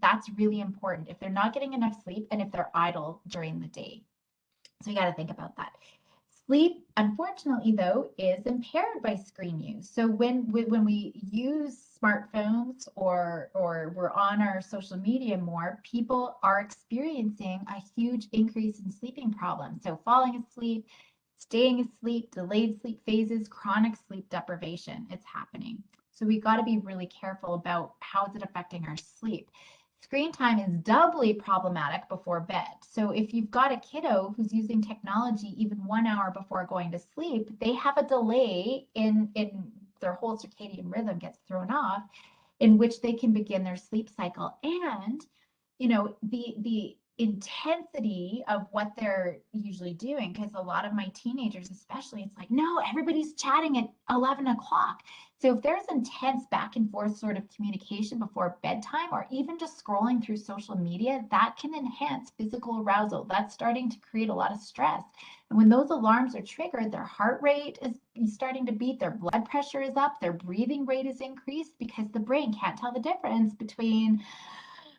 That's really important if they're not getting enough sleep and if they're idle during the day. So you got to think about that. Sleep, unfortunately, though, is impaired by screen use. So when we use smartphones or we're on our social media more, people are experiencing a huge increase in sleeping problems. So falling asleep, staying asleep, delayed sleep phases, chronic sleep deprivation, it's happening. So we got to be really careful about how is it affecting our sleep. Screen time is doubly problematic before bed. So if you've got a kiddo who's using technology even 1 hour before going to sleep, they have a delay in their whole circadian rhythm gets thrown off, in which they can begin their sleep cycle. And the intensity of what they're usually doing, because a lot of my teenagers especially, it's like, no, everybody's chatting at 11 o'clock. So if there's intense back and forth sort of communication before bedtime, or even just scrolling through social media, that can enhance physical arousal. That's starting to create a lot of stress. And when those alarms are triggered, their heart rate is starting to beat, their blood pressure is up, their breathing rate is increased, because the brain can't tell the difference between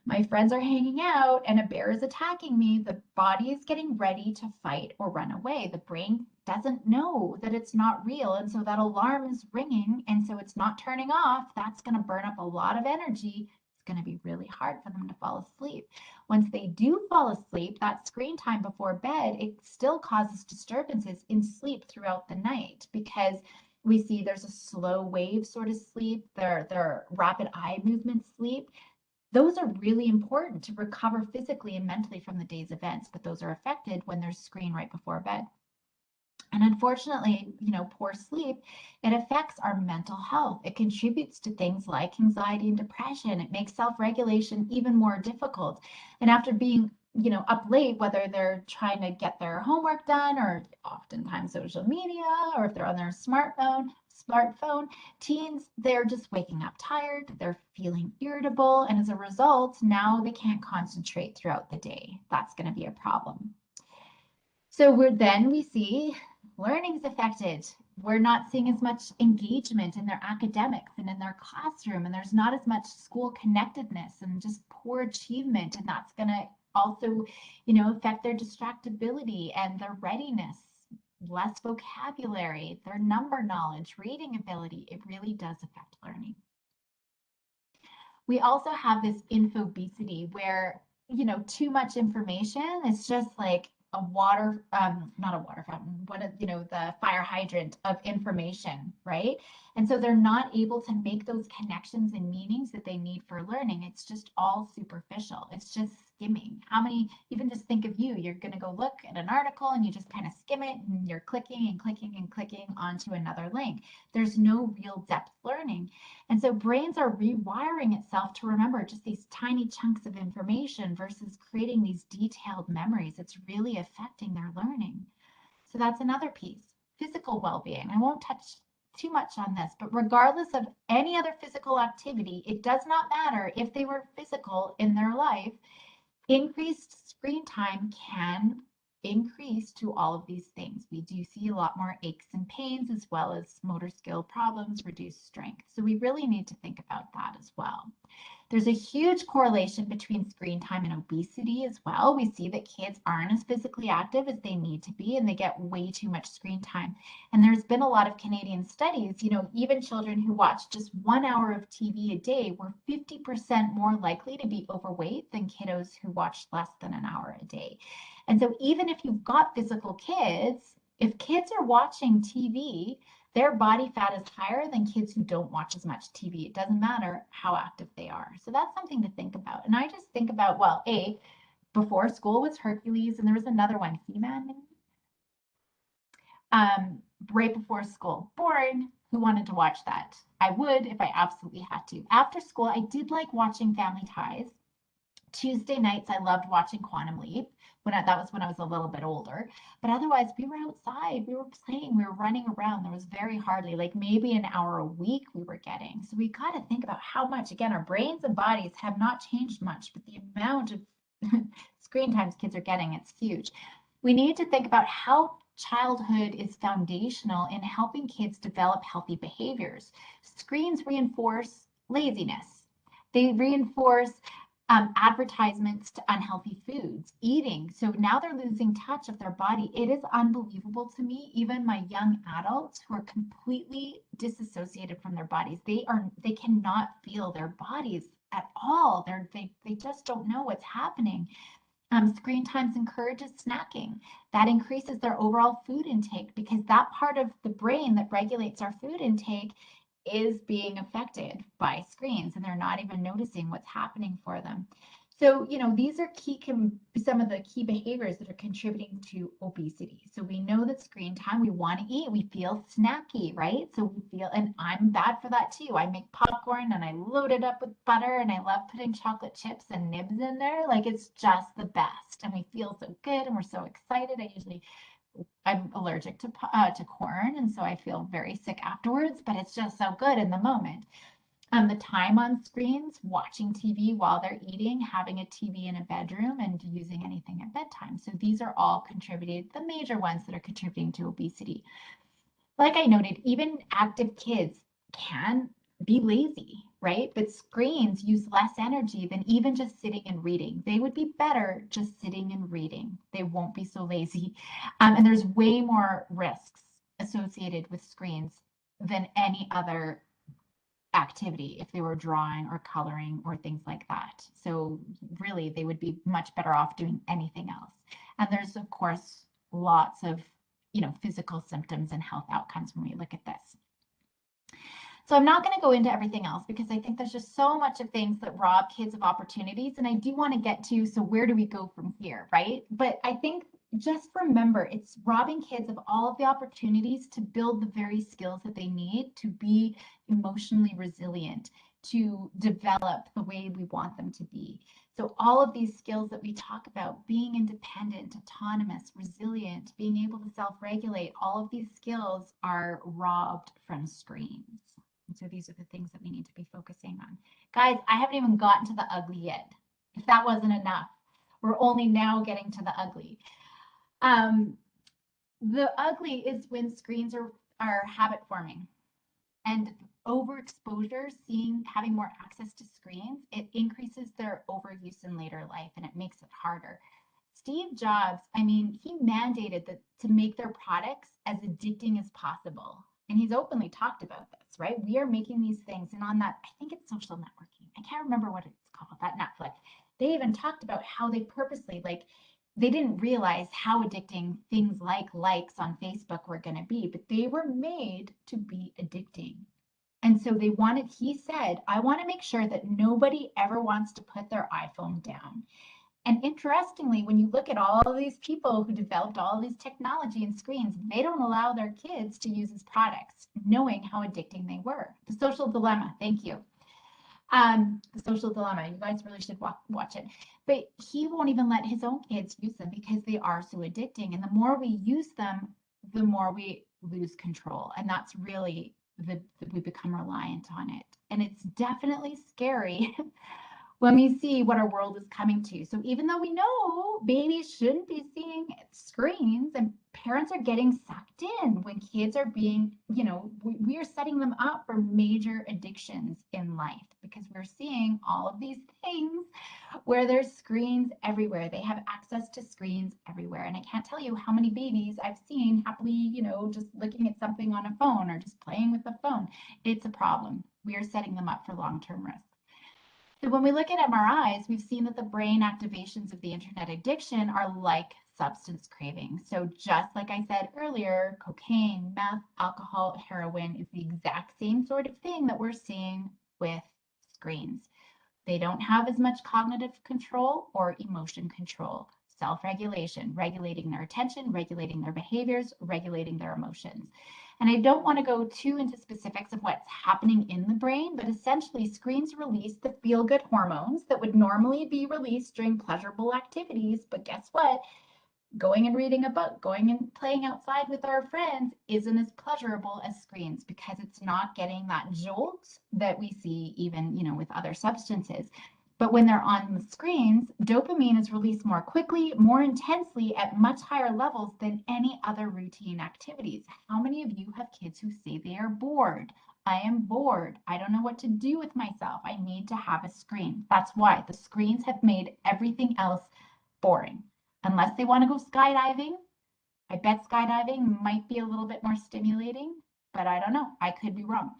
my friends are hanging out and a bear is attacking me. The body is getting ready to fight or run away. The brain doesn't know that it's not real. And so that alarm is ringing. And so it's not turning off. That's going to burn up a lot of energy. It's going to be really hard for them to fall asleep. Once they do fall asleep, that screen time before bed, it still causes disturbances in sleep throughout the night, because we see there's a slow wave sort of sleep, their rapid eye movement sleep. Those are really important to recover physically and mentally from the day's events, but those are affected when there's screen right before bed. And unfortunately, poor sleep, it affects our mental health. It contributes to things like anxiety and depression. It makes self-regulation even more difficult. And after being, up late, whether they're trying to get their homework done, or oftentimes social media, or if they're on their smartphone, teens, they're just waking up tired, they're feeling irritable, and as a result, now they can't concentrate throughout the day. That's going to be a problem. So we see learning's affected. We're not seeing as much engagement in their academics and in their classroom, and there's not as much school connectedness and just poor achievement, and that's going to also, affect their distractibility and their readiness. Less vocabulary, their number knowledge, reading ability, it really does affect learning. We also have this infobesity where, too much information is just like a water, not a water fountain, the fire hydrant of information, right? And so they're not able to make those connections and meanings that they need for learning. It's just all superficial. It's just skimming. How many, even just think of you're going to go look at an article and you just kind of skim it and you're clicking and clicking and clicking onto another link. There's no real depth learning. And so brains are rewiring itself to remember just these tiny chunks of information versus creating these detailed memories. It's really affecting their learning. So that's another piece. Physical well-being. I won't touch too much on this, but regardless of any other physical activity, it does not matter if they were physical in their life, increased screen time can increase to all of these things. We do see a lot more aches and pains, as well as motor skill problems, reduced strength. So we really need to think about that as well. There's a huge correlation between screen time and obesity as well. We see that kids aren't as physically active as they need to be, and they get way too much screen time. And there's been a lot of Canadian studies, even children who watch just 1 hour of TV a day were 50% more likely to be overweight than kiddos who watch less than an hour a day. And so even if you've got physical kids, if kids are watching TV, their body fat is higher than kids who don't watch as much TV. It doesn't matter how active they are. So that's something to think about. And I just think about, well, before school was Hercules, and there was another one, He-Man, right before school. Boring. Who wanted to watch that? I would if I absolutely had to. After school, I did like watching Family Ties. Tuesday nights, I loved watching Quantum Leap. That was when I was a little bit older. But otherwise, we were outside, we were playing, we were running around. There was very hardly, like maybe an hour a week we were getting. So we got to think about how much, again, our brains and bodies have not changed much, but the amount of screen times kids are getting, it's huge. We need to think about how childhood is foundational in helping kids develop healthy behaviors. Screens reinforce laziness. They reinforce advertisements to unhealthy foods, eating. So now they're losing touch of their body. It is unbelievable to me, even my young adults who are completely disassociated from their bodies. They cannot feel their bodies at all. They just don't know what's happening. Screen times encourages snacking. That increases their overall food intake because that part of the brain that regulates our food intake is being affected by screens and they're not even noticing what's happening for them. So, these are some of the key behaviors that are contributing to obesity. So we know that screen time, we want to eat, we feel snacky, right? So and I'm bad for that too. I make popcorn and I load it up with butter and I love putting chocolate chips and nibs in there. Like it's just the best. And we feel so good and we're so excited. I'm allergic to corn, and so I feel very sick afterwards, but it's just so good in the moment. The time on screens, watching TV while they're eating, having a TV in a bedroom, and using anything at bedtime. So these are all the major ones that are contributing to obesity. Like I noted, even active kids can be lazy, right? But screens use less energy than even just sitting and reading. They would be better just sitting and reading. They won't be so lazy. And there's way more risks associated with screens than any other activity if they were drawing or coloring or things like that. So really, they would be much better off doing anything else. And there's, of course, lots of physical symptoms and health outcomes when we look at this. So I'm not going to go into everything else because I think there's just so much of things that rob kids of opportunities. And I do want to get to, so where do we go from here, right? But I think just remember, it's robbing kids of all of the opportunities to build the very skills that they need to be emotionally resilient, to develop the way we want them to be. So all of these skills that we talk about, being independent, autonomous, resilient, being able to self-regulate, all of these skills are robbed from screens. And so these are the things that we need to be focusing on. Guys, I haven't even gotten to the ugly yet. If that wasn't enough, we're only now getting to the ugly. The ugly is when screens are habit forming. And overexposure, having more access to screens, it increases their overuse in later life and it makes it harder. Steve Jobs, he mandated that to make their products as addicting as possible. And he's openly talked about this, right? We are making these things, and on that, I think it's social networking. I can't remember what it's called, that Netflix. They even talked about how they purposely, they didn't realize how addicting things like likes on Facebook were going to be, but they were made to be addicting. And so he said, I want to make sure that nobody ever wants to put their iPhone down. And interestingly, when you look at all of these people who developed all of these technology and screens, they don't allow their kids to use his products, knowing how addicting they were. The Social Dilemma, thank you. The Social Dilemma, you guys really should watch it. But he won't even let his own kids use them because they are so addicting. And the more we use them, the more we lose control. And that's really we become reliant on it. And it's definitely scary when we see what our world is coming to. So even though we know babies shouldn't be seeing screens, and parents are getting sucked in when kids are being, we are setting them up for major addictions in life because we're seeing all of these things where there's screens everywhere. They have access to screens everywhere. And I can't tell you how many babies I've seen happily, just looking at something on a phone or just playing with the phone. It's a problem. We are setting them up for long-term risk. So when we look at MRIs, we've seen that the brain activations of the internet addiction are like substance craving. So just like I said earlier, cocaine, meth, alcohol, heroin is the exact same sort of thing that we're seeing with screens. They don't have as much cognitive control or emotion control, self-regulation, regulating their attention, regulating their behaviors, regulating their emotions. And I don't want to go too into specifics of what's happening in the brain, but essentially screens release the feel-good hormones that would normally be released during pleasurable activities. But guess what? Going and reading a book, going and playing outside with our friends isn't as pleasurable as screens because it's not getting that jolt that we see even, with other substances. But when they're on the screens, dopamine is released more quickly, more intensely at much higher levels than any other routine activities. How many of you have kids who say they are bored? I am bored. I don't know what to do with myself. I need to have a screen. That's why the screens have made everything else boring. Unless they want to go skydiving, I bet skydiving might be a little bit more stimulating, but I don't know. I could be wrong.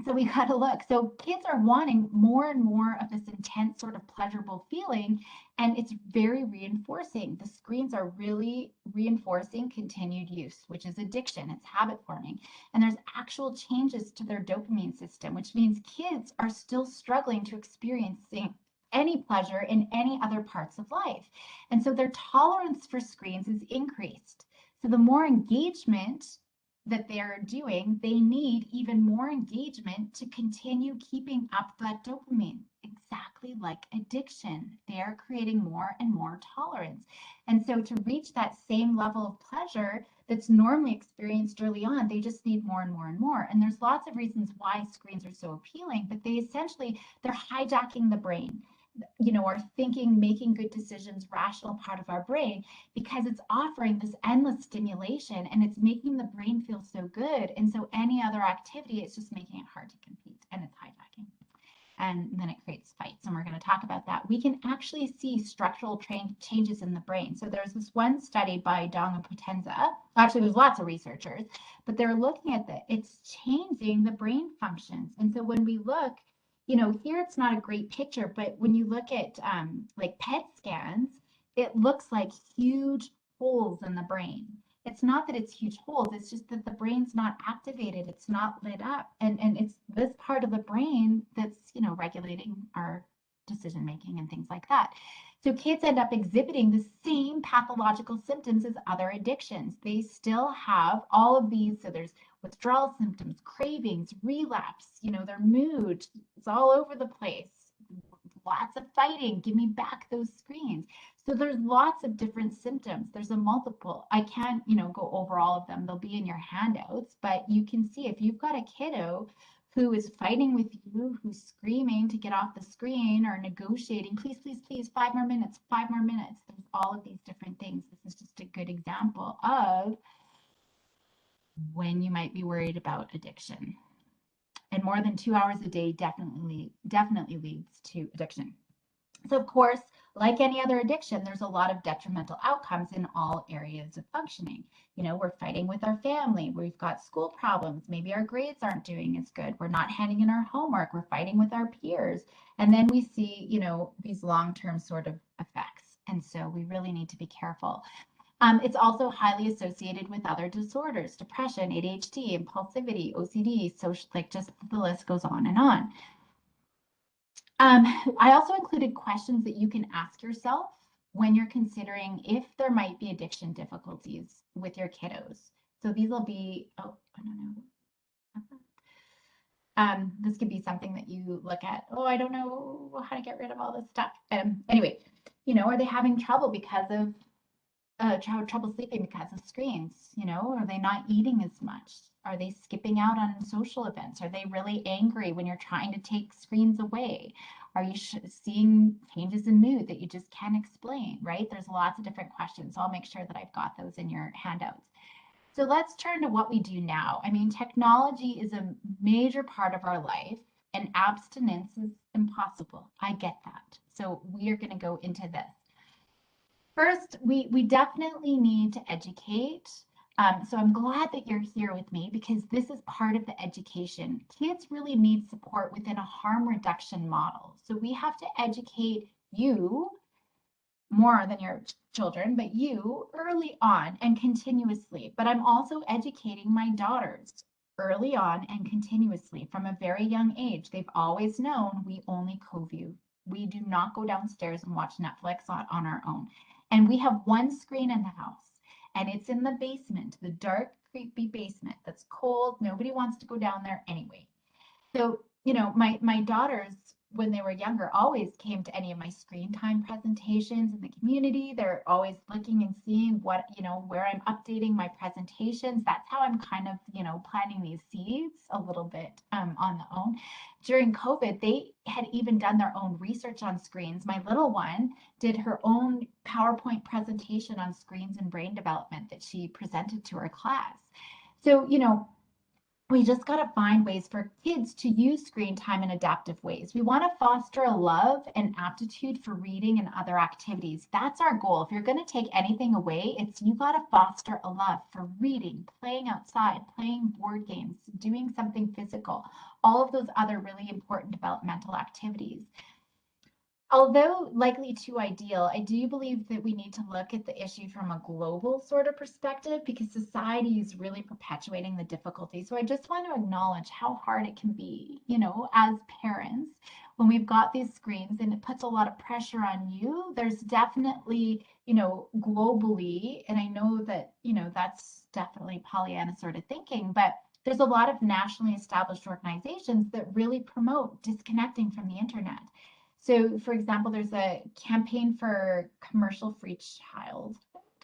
So we got to look. So kids are wanting more and more of this intense sort of pleasurable feeling, and it's very reinforcing. The screens are really reinforcing continued use, which is addiction. It's habit forming. And there's actual changes to their dopamine system, which means kids are still struggling to experiencing any pleasure in any other parts of life. And so their tolerance for screens is increased. So the more engagement that they're doing, they need even more engagement to continue keeping up that dopamine. Exactly like addiction, they are creating more and more tolerance. And so to reach that same level of pleasure that's normally experienced early on, they just need more and more and more. And there's lots of reasons why screens are so appealing, but they're hijacking the brain. Our thinking, making good decisions, rational part of our brain, because it's offering this endless stimulation and it's making the brain feel so good. And so any other activity, it's just making it hard to compete and it's hijacking. And then it creates fights. And we're going to talk about that. We can actually see structural changes in the brain. So there's this one study by Dong and Potenza. Actually, there's lots of researchers, but they're looking at that. It's changing the brain functions. And so when we look, here it's not a great picture, but when you look at like PET scans, it looks like huge holes in the brain. It's not that it's huge holes, it's just that the brain's not activated, it's not lit up. And it's this part of the brain that's, regulating our decision making and things like that. So kids end up exhibiting the same pathological symptoms as other addictions. They still have all of these. So there's withdrawal symptoms, cravings, relapse, their mood is all over the place. Lots of fighting, give me back those screens. So there's lots of different symptoms. There's a multiple. I can't, go over all of them. They'll be in your handouts, but you can see if you've got a kiddo who is fighting with you, who's screaming to get off the screen or negotiating, please, please, please, 5 more minutes, 5 more minutes. There's all of these different things. This is just a good example of when you might be worried about addiction. And more than 2 hours a day definitely leads to addiction. So of course, like any other addiction, there's a lot of detrimental outcomes in all areas of functioning. We're fighting with our family. We've got school problems. Maybe our grades aren't doing as good. We're not handing in our homework. We're fighting with our peers. And then we see, these long-term sort of effects. And so we really need to be careful. It's also highly associated with other disorders, depression, ADHD, impulsivity, OCD, social, just the list goes on and on. I also included questions that you can ask yourself when you're considering if there might be addiction difficulties with your kiddos. So these will be, I don't know. This could be something that you look at. Oh, I don't know how to get rid of all this stuff. Anyway, are they having trouble because of trouble sleeping because of screens? Are they not eating as much? Are they skipping out on social events? Are they really angry when you're trying to take screens away? Are you seeing changes in mood that you just can't explain, right? There's lots of different questions. So I'll make sure that I've got those in your handouts. So let's turn to what we do now. I mean, technology is a major part of our life, and abstinence is impossible. I get that. So we are going to go into this. First, we definitely need to educate. So I'm glad that you're here with me because this is part of the education. Kids really need support within a harm reduction model. So we have to educate you more than your children, but you early on and continuously. But I'm also educating my daughters early on and continuously from a very young age. They've always known we only co-view. We do not go downstairs and watch Netflix on our own. And we have one screen in the house, and it's in the basement, the dark, creepy basement that's cold. Nobody wants to go down there anyway. So, my daughters, when they were younger, always came to any of my screen time presentations in the community. They're always looking and seeing what, where I'm updating my presentations. That's how I'm kind of, planting these seeds a little bit on the own. During COVID, they had even done their own research on screens. My little one did her own PowerPoint presentation on screens and brain development that she presented to her class. So, we just got to find ways for kids to use screen time in adaptive ways. We want to foster a love and aptitude for reading and other activities. That's our goal. If you're going to take anything away, it's you got to foster a love for reading, playing outside, playing board games, doing something physical, all of those other really important developmental activities. Although likely too ideal, I do believe that we need to look at the issue from a global sort of perspective because society is really perpetuating the difficulty. So I just want to acknowledge how hard it can be, as parents when we've got these screens and it puts a lot of pressure on you. There's definitely, globally, and I know that, that's definitely Pollyanna sort of thinking, but there's a lot of nationally established organizations that really promote disconnecting from the internet. So, for example, there's a campaign for commercial-free child.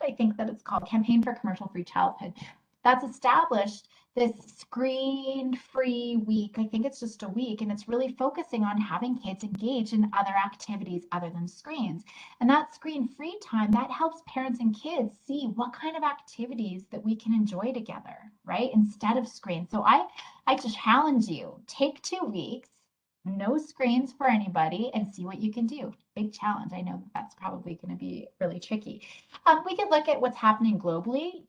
I think that it's called Campaign for Commercial-Free Childhood. That's established this screen-free week. I think it's just a week, and it's really focusing on having kids engage in other activities other than screens. And that screen-free time, that helps parents and kids see what kind of activities that we can enjoy together, right? Instead of screens. So I just challenge you, take 2 weeks, no screens for anybody, and see what you can do. Big challenge. I know that's probably going to be really tricky. We could look at what's happening globally.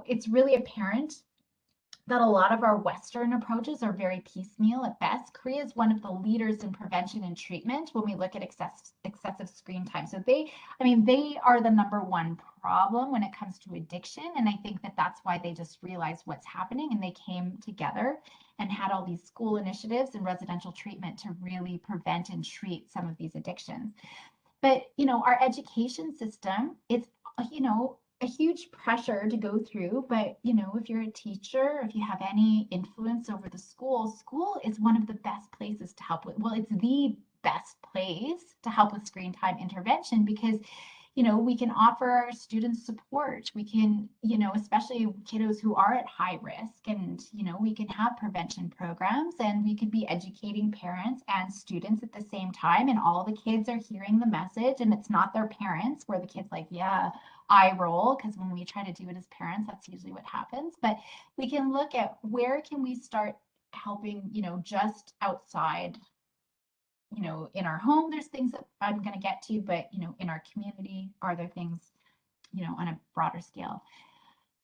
It's really apparent that a lot of our Western approaches are very piecemeal at best. Korea is one of the leaders in prevention and treatment when we look at excessive screen time. So they are the number one problem when it comes to addiction. And I think that that's why they just realized what's happening and they came together and had all these school initiatives and residential treatment to really prevent and treat some of these addictions. But, our education system, it's, a huge pressure to go through. But, if you're a teacher, if you have any influence over the school is one of the best places to help with, well, it's the best place to help with screen time intervention because we can offer our students support. We can, especially kiddos who are at high risk, and, we can have prevention programs and we could be educating parents and students at the same time. And all the kids are hearing the message and it's not their parents where the kids like, yeah, eye roll, because when we try to do it as parents, that's usually what happens. But we can look at where can we start helping, just outside in our home, there's things that I'm going to get to, but, in our community, are there things, on a broader scale?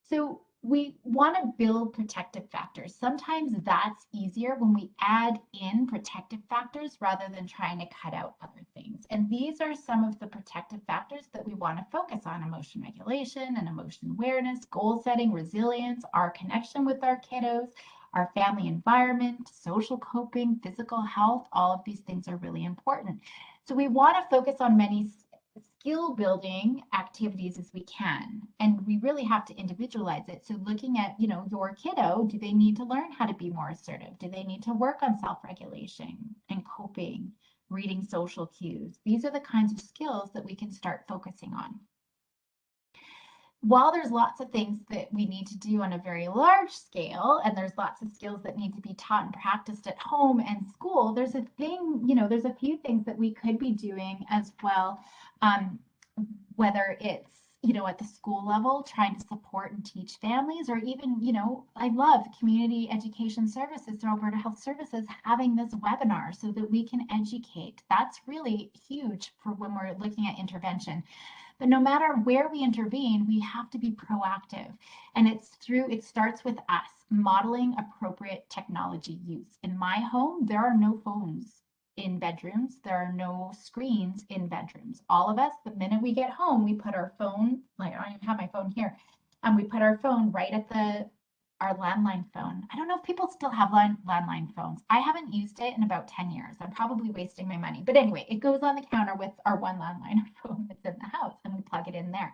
So we want to build protective factors. Sometimes that's easier when we add in protective factors rather than trying to cut out other things. And these are some of the protective factors that we want to focus on: emotion regulation and emotion awareness, goal setting, resilience, our connection with our kiddos, our family environment, social coping, physical health. All of these things are really important. So we want to focus on many skill building activities as we can, and we really have to individualize it. So looking at your kiddo, do they need to learn how to be more assertive? Do they need to work on self-regulation and coping, reading social cues? These are the kinds of skills that we can start focusing on. while there's lots of things that we need to do on a very large scale, and there's lots of skills that need to be taught and practiced at home and school, there's a thing, there's a few things that we could be doing as well. Um, Whether it's, at the school level, trying to support and teach families, or even, I love Community Education Services through Alberta Health Services having this webinar so that we can educate. That's really huge for when we're looking at intervention. But no matter where we intervene, we have to be proactive. And it starts with us modeling appropriate technology use. In my home, there are no phones in bedrooms. There are no screens in bedrooms. All of us, the minute we get home, we put our phone, like I have my phone here, and we put our phone right at our landline phone. I don't know if people still have landline phones. I haven't used it in about 10 years. I'm probably wasting my money. But anyway, it goes on the counter with our one landline phone that's in the house, and we plug it in there.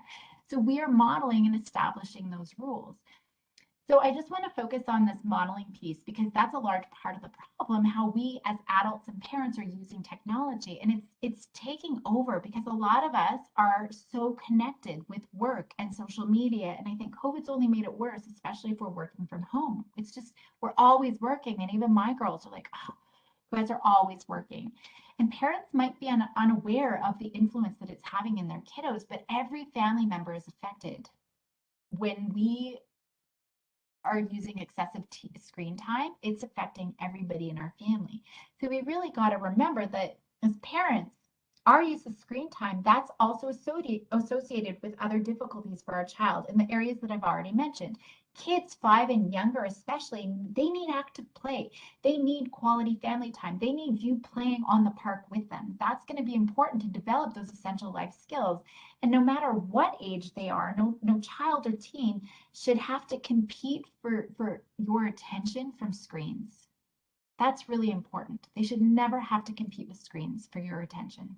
So we are modeling and establishing those rules. So I just want to focus on this modeling piece because that's a large part of the problem, how we as adults and parents are using technology. And it's taking over because a lot of us are so connected with work and social media. And I think COVID's only made it worse, especially if we're working from home. It's just, we're always working. And even my girls are like, oh, you guys are always working. And parents might be unaware of the influence that it's having in their kiddos, but every family member is affected when we are using excessive screen time. It's affecting everybody in our family. So we really got to remember that as parents, our use of screen time, that's also associated with other difficulties for our child in the areas that I've already mentioned. Kids 5 and younger, especially, they need active play. They need quality family time. They need you playing on the park with them. That's going to be important to develop those essential life skills. And no matter what age they are, no child or teen should have to compete for your attention from screens. That's really important. They should never have to compete with screens for your attention.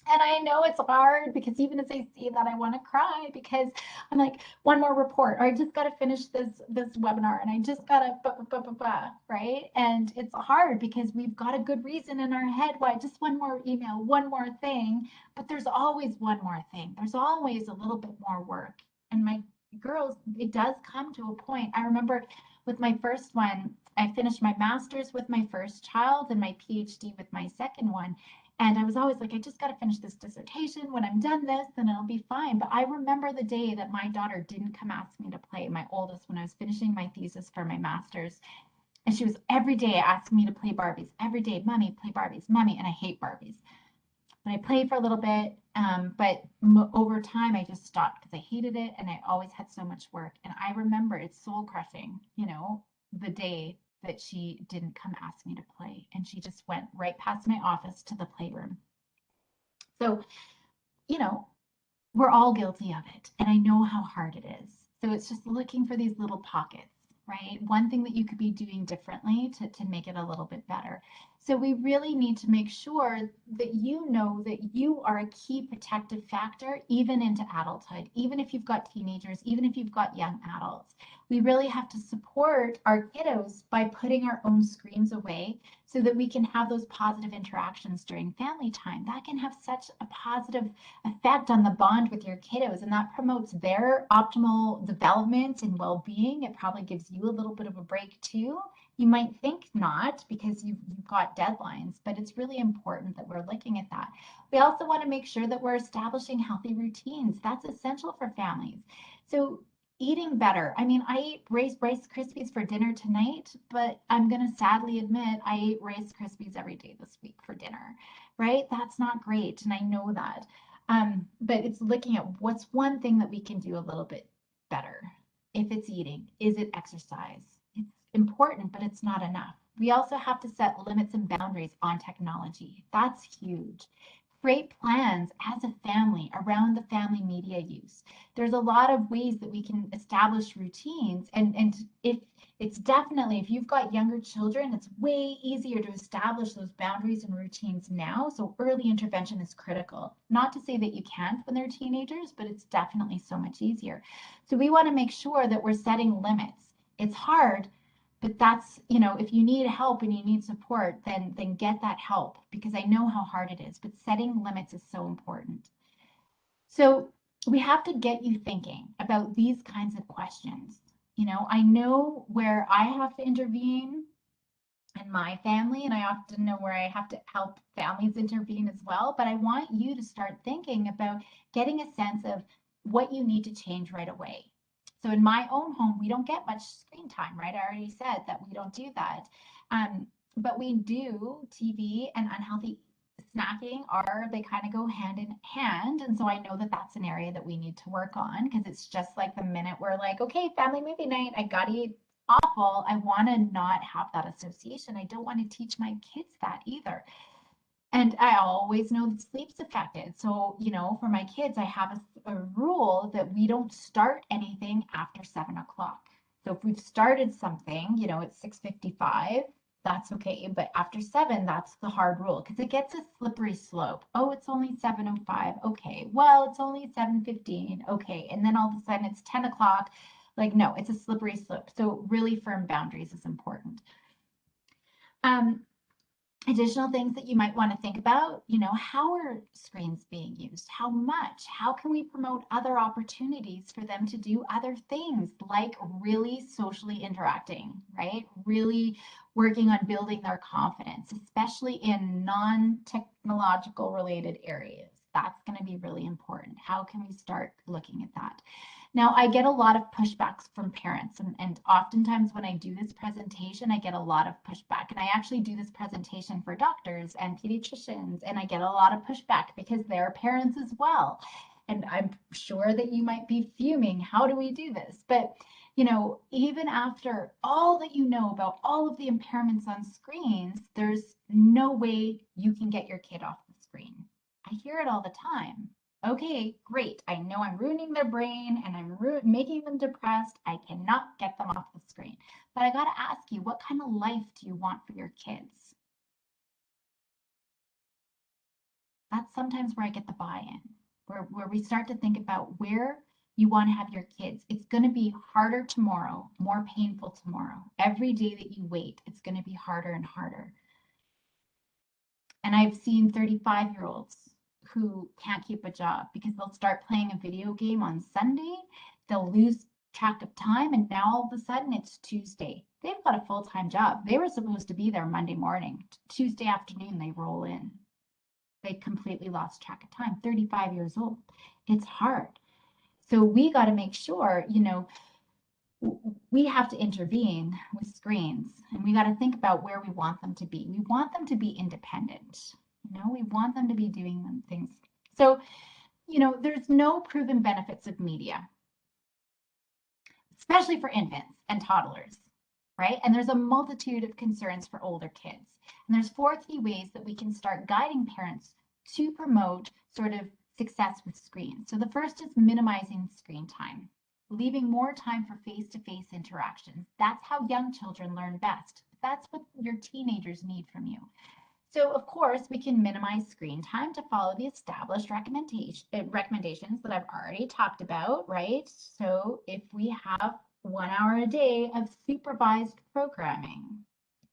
And I know it's hard because even as I see that, I want to cry because I'm like, one more report, or I just got to finish this webinar, and I just got to, right? And it's hard because we've got a good reason in our head why just one more email, one more thing, but there's always one more thing. There's always a little bit more work. And my girls, it does come to a point. I remember with my first one, I finished my master's with my first child and my PhD with my second one. And I was always like, I just got to finish this dissertation. When I'm done this, then it'll be fine. But I remember the day that my daughter didn't come ask me to play, my oldest, when I was finishing my thesis for my master's. And she was every day asking me to play Barbies. Every day, Mommy, play Barbies, Mommy. And I hate Barbies. But I played for a little bit. But over time, I just stopped because I hated it. And I always had so much work. And I remember it's soul crushing, the day that she didn't come ask me to play. And she just went right past my office to the playroom. So, you know, we're all guilty of it. And I know how hard it is. So it's just looking for these little pockets, right? One thing that you could be doing differently to make it a little bit better. So we really need to make sure that you know that you are a key protective factor, even into adulthood, even if you've got teenagers, even if you've got young adults. We really have to support our kiddos by putting our own screens away so that we can have those positive interactions during family time. That can have such a positive effect on the bond with your kiddos, and that promotes their optimal development and well-being. It probably gives you a little bit of a break too. You might think not because you've got deadlines, but it's really important that we're looking at that. We also want to make sure that we're establishing healthy routines. That's essential for families. So eating better. I mean, I ate Rice Krispies for dinner tonight, but I'm going to sadly admit I ate Rice Krispies every day this week for dinner, right? That's not great, and I know that. But it's looking at what's one thing that we can do a little bit better. If it's eating, is it exercise? It's important, but it's not enough. We also have to set limits and boundaries on technology. That's huge. Create plans as a family around the family media use. There's a lot of ways that we can establish routines, and if it's definitely, if you've got younger children, it's way easier to establish those boundaries and routines now. So early intervention is critical. Not to say that you can't when they're teenagers, but it's definitely so much easier. So we want to make sure that we're setting limits. It's hard, but that's, if you need help and you need support, then get that help, because I know how hard it is, but setting limits is so important. So we have to get you thinking about these kinds of questions. I know where I have to intervene in my family, and I often know where I have to help families intervene as well. But I want you to start thinking about getting a sense of what you need to change right away. So in my own home, we don't get much screen time, right? I already said that we don't do that. But we do TV and unhealthy snacking are they kind of go hand in hand. And so I know that that's an area that we need to work on because it's just like the minute we're like, okay, family movie night, I gotta eat awful. I want to not have that association. I don't want to teach my kids that either. And I always know that sleep's affected. So, for my kids, I have a rule that we don't start anything after 7 o'clock. So if we've started something, at 6:55, that's okay. But after 7, that's the hard rule because it gets a slippery slope. Oh, it's only 7:05. Okay. Well, it's only 7:15. Okay. And then all of a sudden it's 10 o'clock. Like, no, it's a slippery slope. So really firm boundaries is important. Additional things that you might want to think about, how are screens being used? How much? How can we promote other opportunities for them to do other things like really socially interacting, right? Really working on building their confidence, especially in non-technological related areas. That's going to be really important. How can we start looking at that? Now, I get a lot of pushbacks from parents, and oftentimes when I do this presentation, I get a lot of pushback. And I actually do this presentation for doctors and pediatricians, and I get a lot of pushback because they're parents as well. And I'm sure that you might be fuming, how do we do this? But, even after all that you know about all of the impairments on screens, there's no way you can get your kid off the screen. I hear it all the time. Okay, great. I know I'm ruining their brain and I'm making them depressed. I cannot get them off the screen. But I got to ask you, what kind of life do you want for your kids? That's sometimes where I get the buy-in, where we start to think about where you want to have your kids. It's going to be harder tomorrow, more painful tomorrow. Every day that you wait, it's going to be harder and harder. And I've seen 35-year-olds who can't keep a job because they'll start playing a video game on Sunday, they'll lose track of time, and now all of a sudden it's Tuesday. They've got a full-time job. They were supposed to be there Monday morning. Tuesday afternoon, they roll in. They completely lost track of time. 35 years old. It's hard. So we got to make sure, we have to intervene with screens, and we got to think about where we want them to be. We want them to be independent. We want them to be doing things. So, there's no proven benefits of media, especially for infants and toddlers, right? And there's a multitude of concerns for older kids. And there's 4 key ways that we can start guiding parents to promote sort of success with screens. So the first is minimizing screen time, leaving more time for face-to-face interactions. That's how young children learn best. That's what your teenagers need from you. So of course, we can minimize screen time to follow the established recommendations that I've already talked about, right? So if we have 1 hour a day of supervised programming,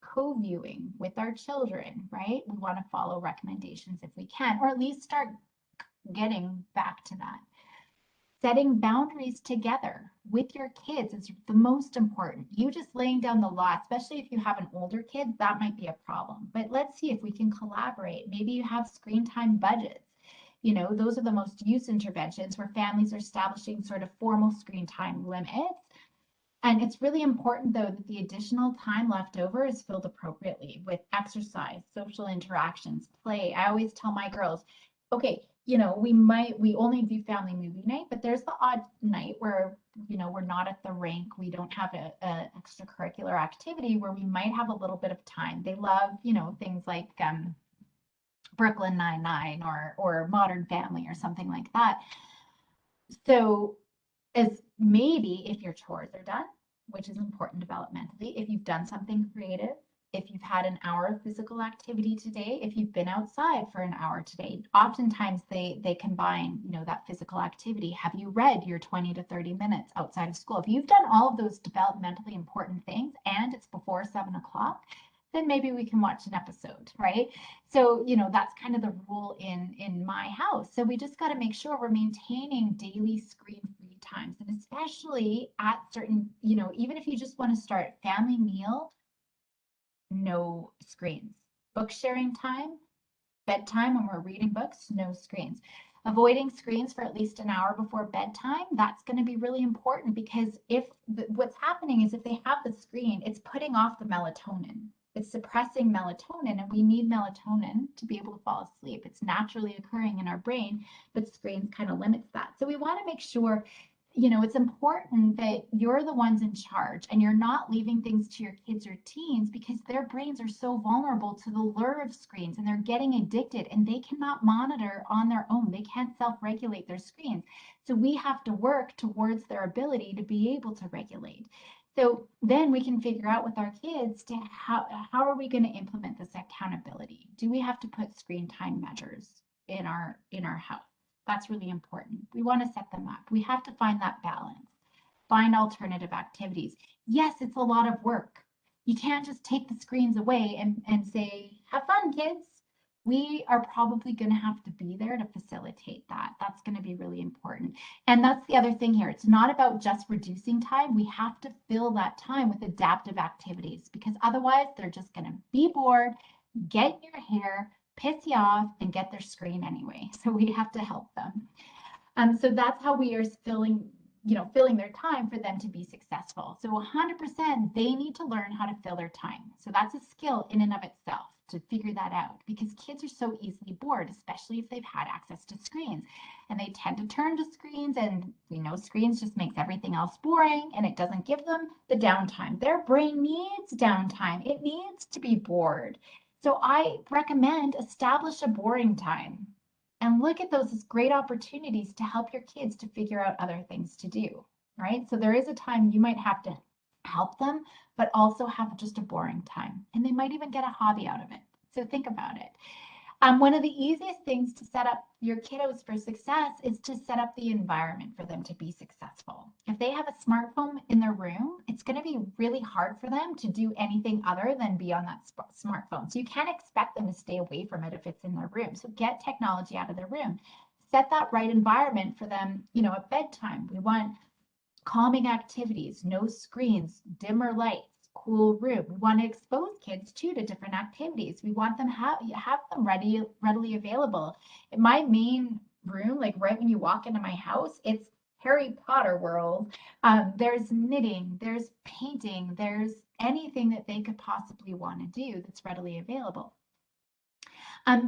co-viewing with our children, right? We want to follow recommendations if we can, or at least start getting back to that. Setting boundaries together with your kids is the most important. You just laying down the law, especially if you have an older kid, that might be a problem. But let's see if we can collaborate. Maybe you have screen time budgets. Those are the most used interventions where families are establishing sort of formal screen time limits. And it's really important, though, that the additional time left over is filled appropriately with exercise, social interactions, play. I always tell my girls, okay, we only do family movie night, but there's the odd night where, we're not at the rink. We don't have a extracurricular activity where we might have a little bit of time. They love, things like Brooklyn Nine-Nine or Modern Family or something like that. So as maybe if your chores are done, which is important developmentally, if you've done something creative, if you've had an hour of physical activity today, if you've been outside for an hour today, oftentimes they combine, that physical activity. Have you read your 20 to 30 minutes outside of school? If you've done all of those developmentally important things and it's before 7 o'clock, then maybe we can watch an episode, right? So, that's kind of the rule in my house. So we just got to make sure we're maintaining daily screen-free times, and especially at certain, even if you just want to start family meal, no screens. Book sharing time, bedtime when we're reading books, no screens. Avoiding screens for at least an hour before bedtime, that's going to be really important, because if what's happening is if they have the screen, it's putting off the melatonin. It's suppressing melatonin, and we need melatonin to be able to fall asleep. It's naturally occurring in our brain, but screens kind of limits that. So we want to make sure, it's important that you're the ones in charge and you're not leaving things to your kids or teens, because their brains are so vulnerable to the lure of screens and they're getting addicted and they cannot monitor on their own. They can't self-regulate their screens. So we have to work towards their ability to be able to regulate. So then we can figure out with our kids to how are we going to implement this accountability? Do we have to put screen time measures in our house? That's really important. We want to set them up. We have to find that balance, find alternative activities. Yes, it's a lot of work. You can't just take the screens away and say, have fun, kids. We are probably going to have to be there to facilitate that. That's going to be really important. And that's the other thing here. It's not about just reducing time. We have to fill that time with adaptive activities, because otherwise they're just going to be bored, get in your hair, piss you off, and get their screen anyway. So we have to help them. So that's how we are filling their time for them to be successful. So 100%, they need to learn how to fill their time. So that's a skill in and of itself to figure that out, because kids are so easily bored, especially if they've had access to screens, and they tend to turn to screens, and we know screens just makes everything else boring, and it doesn't give them the downtime. Their brain needs downtime. It needs to be bored. So I recommend establish a boring time and look at those as great opportunities to help your kids to figure out other things to do, right? So there is a time you might have to help them, but also have just a boring time. And they might even get a hobby out of it. So think about it. One of the easiest things to set up your kiddos for success is to set up the environment for them to be successful. If they have a smartphone in their room, it's going to be really hard for them to do anything other than be on that smartphone. So you can't expect them to stay away from it if it's in their room. So get technology out of their room. Set that right environment for them, at bedtime. We want calming activities, no screens, dimmer lights, cool room. We want to expose kids too to different activities. We want them have them readily available. In my main room, like right when you walk into my house, it's Harry Potter world. There's knitting, there's painting, there's anything that they could possibly want to do that's readily available.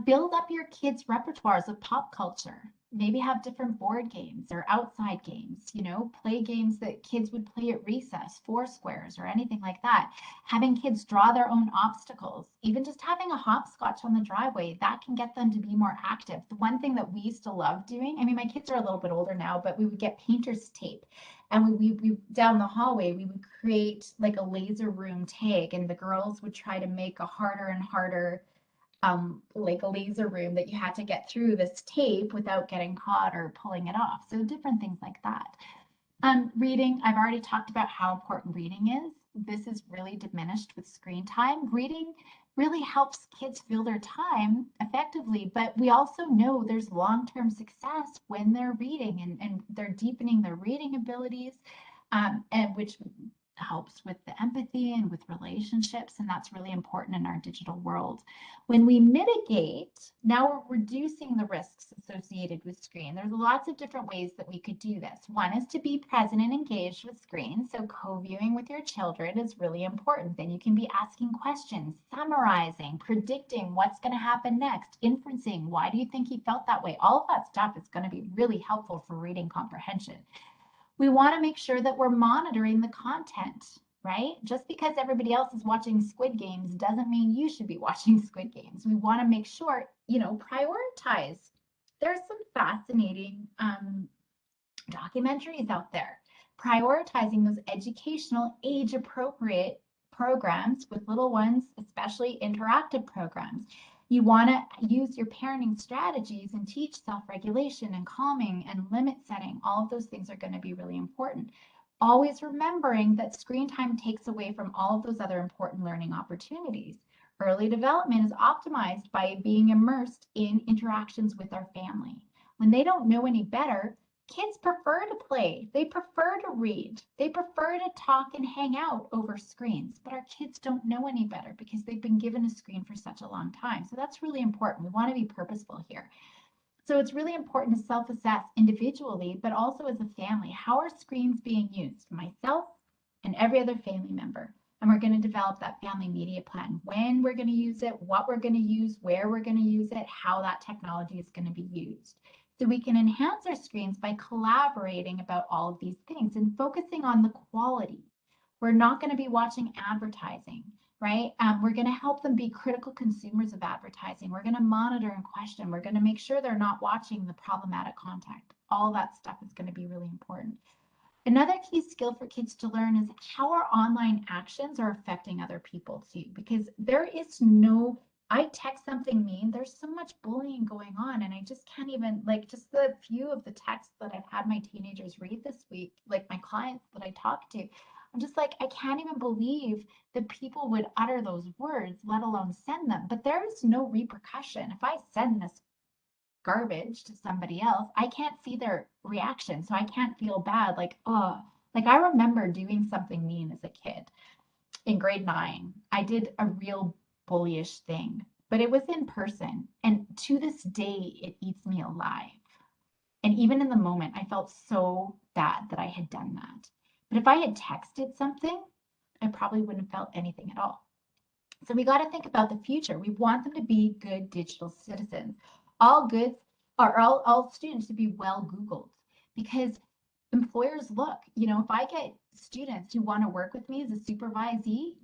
Build up your kids' repertoires of pop culture. Maybe have different board games or outside games, play games that kids would play at recess, four squares or anything like that. Having kids draw their own obstacles, even just having a hopscotch on the driveway, that can get them to be more active. The one thing that we used to love doing, I mean, my kids are a little bit older now, but we would get painter's tape, and we down the hallway, we would create like a laser room tag, and the girls would try to make a harder and harder like a laser room that you had to get through this tape without getting caught or pulling it off. So different things like that. Reading, I've already talked about how important reading is. This is really diminished with screen time. Reading really helps kids fill their time effectively, but we also know there's long-term success when they're reading and they're deepening their reading abilities, and which helps with the empathy and with relationships, and that's really important in our digital world. When we mitigate, now we're reducing the risks associated with screen. There's lots of different ways that we could do this. One is to be present and engaged with screens. So co-viewing with your children is really important. Then you can be asking questions, summarizing, predicting what's going to happen next, inferencing, why do you think he felt that way? All of that stuff is going to be really helpful for reading comprehension. We want to make sure that we're monitoring the content, right? Just because everybody else is watching Squid Games doesn't mean you should be watching Squid Games. We want to make sure, prioritize. There's some fascinating documentaries out there prioritizing those educational, age-appropriate programs with little ones, especially interactive programs. You want to use your parenting strategies and teach self-regulation and calming and limit setting. All of those things are going to be really important. Always remembering that screen time takes away from all of those other important learning opportunities. Early development is optimized by being immersed in interactions with our family. When they don't know any better, Kids prefer to play. They prefer to read. They prefer to talk and hang out over screens. But our kids don't know any better because they've been given a screen for such a long time. So that's really important. We want to be purposeful here. So it's really important to self-assess individually, but also as a family. How are screens being used? Myself and every other family member. And we're going to develop that family media plan. When we're going to use it, what we're going to use, where we're going to use it, how that technology is going to be used. So we can enhance our screens by collaborating about all of these things and focusing on the quality. We're not going to be watching advertising, right? We're going to help them be critical consumers of advertising. We're going to monitor and question. We're going to make sure they're not watching the problematic content. All that stuff is going to be really important. Another key skill for kids to learn is how our online actions are affecting other people too, because there is no, I text something mean, there's so much bullying going on, and I just can't even, like, just the few of the texts that I've had my teenagers read this week, like my clients that I talk to, I'm just like, I can't even believe that people would utter those words, let alone send them. But there is no repercussion. If I send this garbage to somebody else, I can't see their reaction. So I can't feel bad. Like, oh, like I remember doing something mean as a kid in grade 9. I did a real bullyish thing, but it was in person. And to this day, it eats me alive. And even in the moment, I felt so bad that I had done that. But if I had texted something, I probably wouldn't have felt anything at all. So we got to think about the future. We want them to be good digital citizens. All goods are all students to be well Googled, because employers look, if I get students who want to work with me as a supervisee,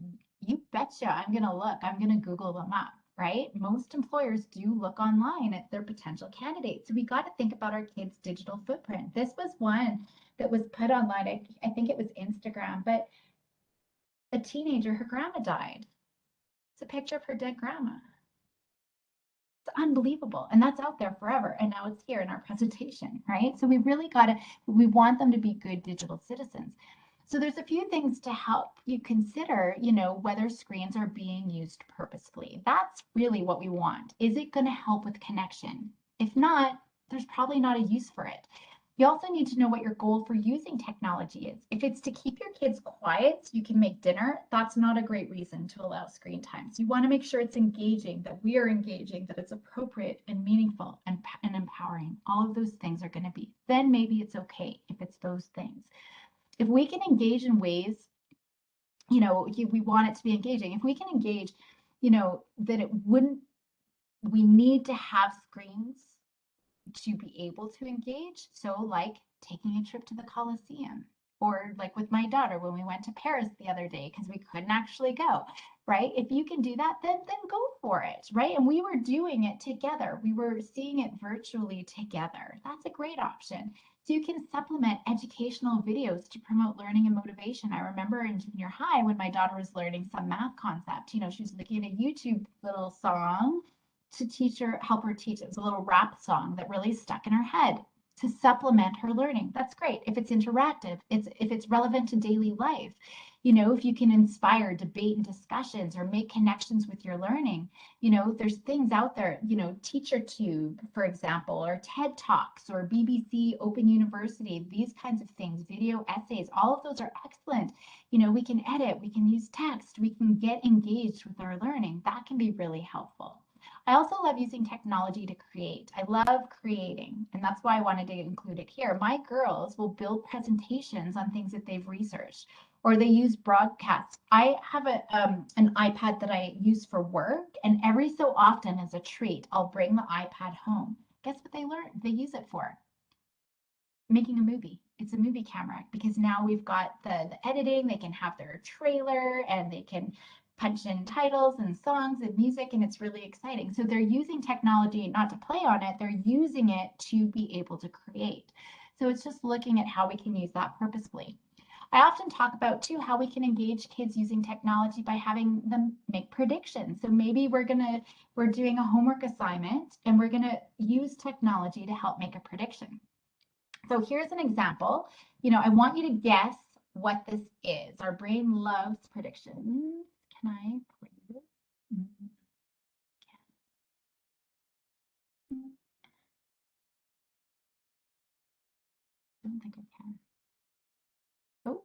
you betcha I'm going to look, I'm going to Google them up, right? Most employers do look online at their potential candidates. So we got to think about our kids' digital footprint. This was one that was put online. I think it was Instagram, but a teenager, her grandma died. It's a picture of her dead grandma. It's unbelievable. And that's out there forever. And now it's here in our presentation, right? So we really got to, we want them to be good digital citizens. So there's a few things to help you consider, whether screens are being used purposefully. That's really what we want. Is it going to help with connection? If not, there's probably not a use for it. You also need to know what your goal for using technology is. If it's to keep your kids quiet so you can make dinner, that's not a great reason to allow screen time. So you want to make sure it's engaging, that we are engaging, that it's appropriate and meaningful and empowering. All of those things are going to be. Then maybe it's okay if it's those things. If we can engage in ways, we want it to be engaging. If we can engage, that it wouldn't, we need to have screens to be able to engage. So like taking a trip to the Colosseum, or like with my daughter when we went to Paris the other day because we couldn't actually go, right? If you can do that, then go for it, right? And we were doing it together. We were seeing it virtually together. That's a great option. So you can supplement educational videos to promote learning and motivation. I remember in junior high when my daughter was learning some math concept, she was looking at a YouTube little song to teach her, help her teach. It was a little rap song that really stuck in her head to supplement her learning. That's great. If it's interactive, if it's relevant to daily life, if you can inspire debate and discussions or make connections with your learning, there's things out there, TeacherTube, for example, or TED Talks or BBC Open University, these kinds of things, video essays, all of those are excellent. We can edit, we can use text, we can get engaged with our learning. That can be really helpful. I also love using technology to create. I love creating, and that's why I wanted to include it here. My girls will build presentations on things that they've researched, or they use broadcasts. I have an iPad that I use for work, and every so often, as a treat, I'll bring the iPad home. Guess what they learn? They use it for making a movie. It's a movie camera, because now we've got the editing. They can have their trailer and they can punch in titles and songs and music, and it's really exciting. So they're using technology not to play on it, they're using it to be able to create. So it's just looking at how we can use that purposefully. I often talk about too how we can engage kids using technology by having them make predictions. So maybe we're doing a homework assignment and we're gonna use technology to help make a prediction. So here's an example. I want you to guess what this is. Our brain loves predictions. Can I play this? I don't think I can. Oh,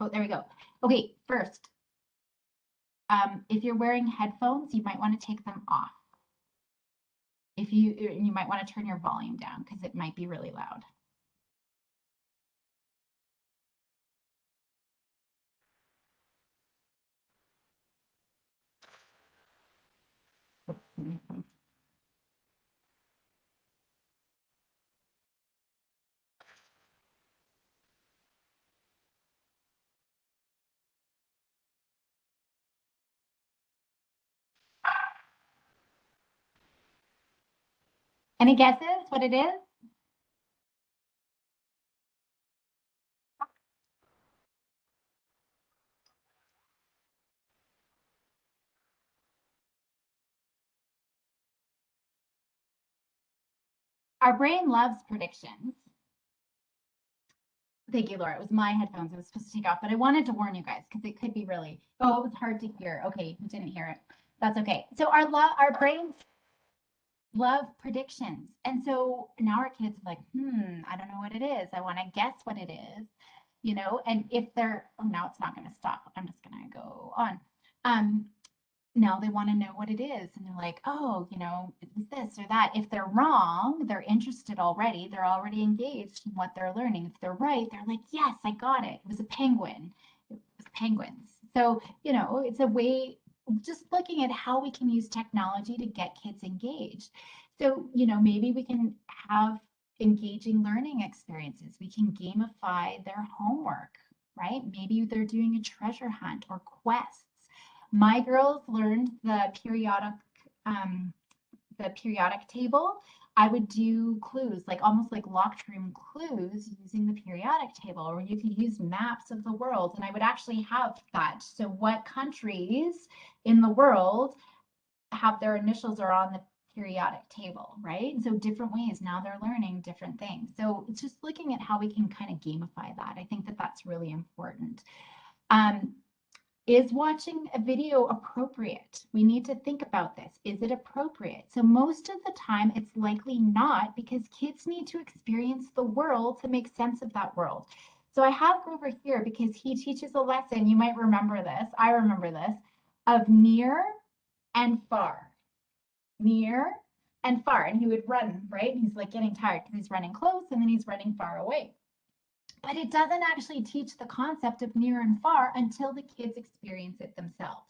oh, there we go. Okay, first, if you're wearing headphones, you might want to take them off. If you might want to turn your volume down because it might be really loud. Any guesses what it is? Our brain loves predictions. Thank you, Laura. It was my headphones. I was supposed to take off, but I wanted to warn you guys because it could be really. Oh, it was hard to hear. Okay, you didn't hear it. That's okay. So our brains love predictions, and so now our kids are like, I don't know what it is. I want to guess what it is, And if they're, oh, now it's not going to stop. I'm just going to go on. Um, Now they want to know what it is. And they're like, oh, it's this or that. If they're wrong, they're interested already. They're already engaged in what they're learning. If they're right, they're like, yes, I got it. It was a penguin. It was penguins. So, it's a way, just looking at how we can use technology to get kids engaged. So, maybe we can have engaging learning experiences. We can gamify their homework, right? Maybe they're doing a treasure hunt or quests. My girls learned um, the periodic table. I would do clues, like almost like locked room clues using the periodic table, or you could use maps of the world. And I would actually have that. So what countries in the world have their initials are on the periodic table, right? And so different ways, now they're learning different things. So it's just looking at how we can kind of gamify that. I think that that's really important. Um, is watching a video appropriate? We need to think about this. Is it appropriate? So most of the time, it's likely not because kids need to experience the world to make sense of that world. So I have Grover here because he teaches a lesson. You might remember this. I remember this of near and far. Near and far. And he would run, right? He's like getting tired because he's running close and then he's running far away. But it doesn't actually teach the concept of near and far until the kids experience it themselves.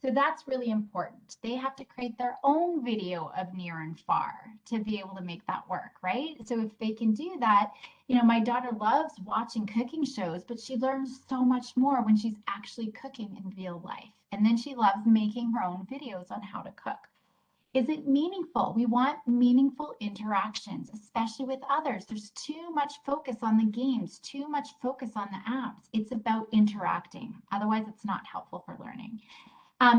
So that's really important. They have to create their own video of near and far to be able to make that work, right? So if they can do that, my daughter loves watching cooking shows, but she learns so much more when she's actually cooking in real life. And then she loves making her own videos on how to cook. Is it meaningful? We want meaningful interactions, especially with others. There's too much focus on the games, too much focus on the apps. It's about interacting. Otherwise, it's not helpful for learning.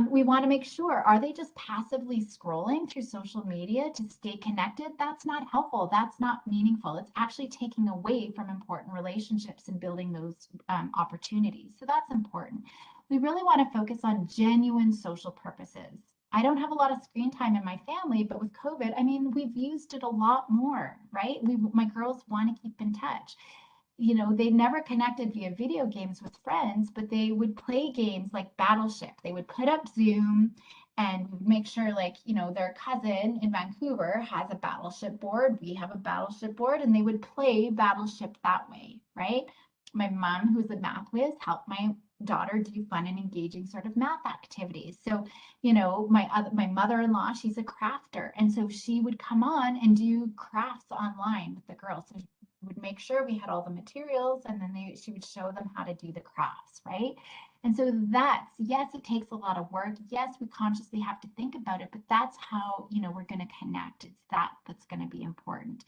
We want to make sure, are they just passively scrolling through social media to stay connected? That's not helpful. That's not meaningful. It's actually taking away from important relationships and building those opportunities. So that's important. We really want to focus on genuine social purposes. I don't have a lot of screen time in my family, but with COVID, I mean, we've used it a lot more, right? My girls want to keep in touch. They never connected via video games with friends, but they would play games like Battleship. They would put up Zoom and make sure, like, their cousin in Vancouver has a Battleship board. We have a Battleship board, and they would play Battleship that way, right? My mom, who's a math whiz, helped my daughter do fun and engaging sort of math activities. So, my mother-in-law, she's a crafter, and so she would come on and do crafts online with the girls. So would make sure we had all the materials, and then she would show them how to do the crafts, right? And so that's, yes, it takes a lot of work. Yes, we consciously have to think about it, but that's how, we're going to connect. It's that's going to be important.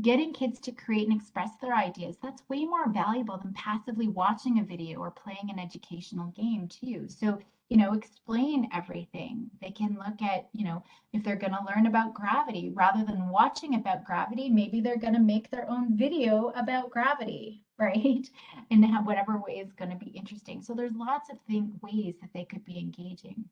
Getting kids to create and express their ideas, that's way more valuable than passively watching a video or playing an educational game too. So, explain everything. They can look at, if they're going to learn about gravity, rather than watching about gravity, maybe they're going to make their own video about gravity, right? And have whatever way is going to be interesting. So there's lots of ways that they could be engaging.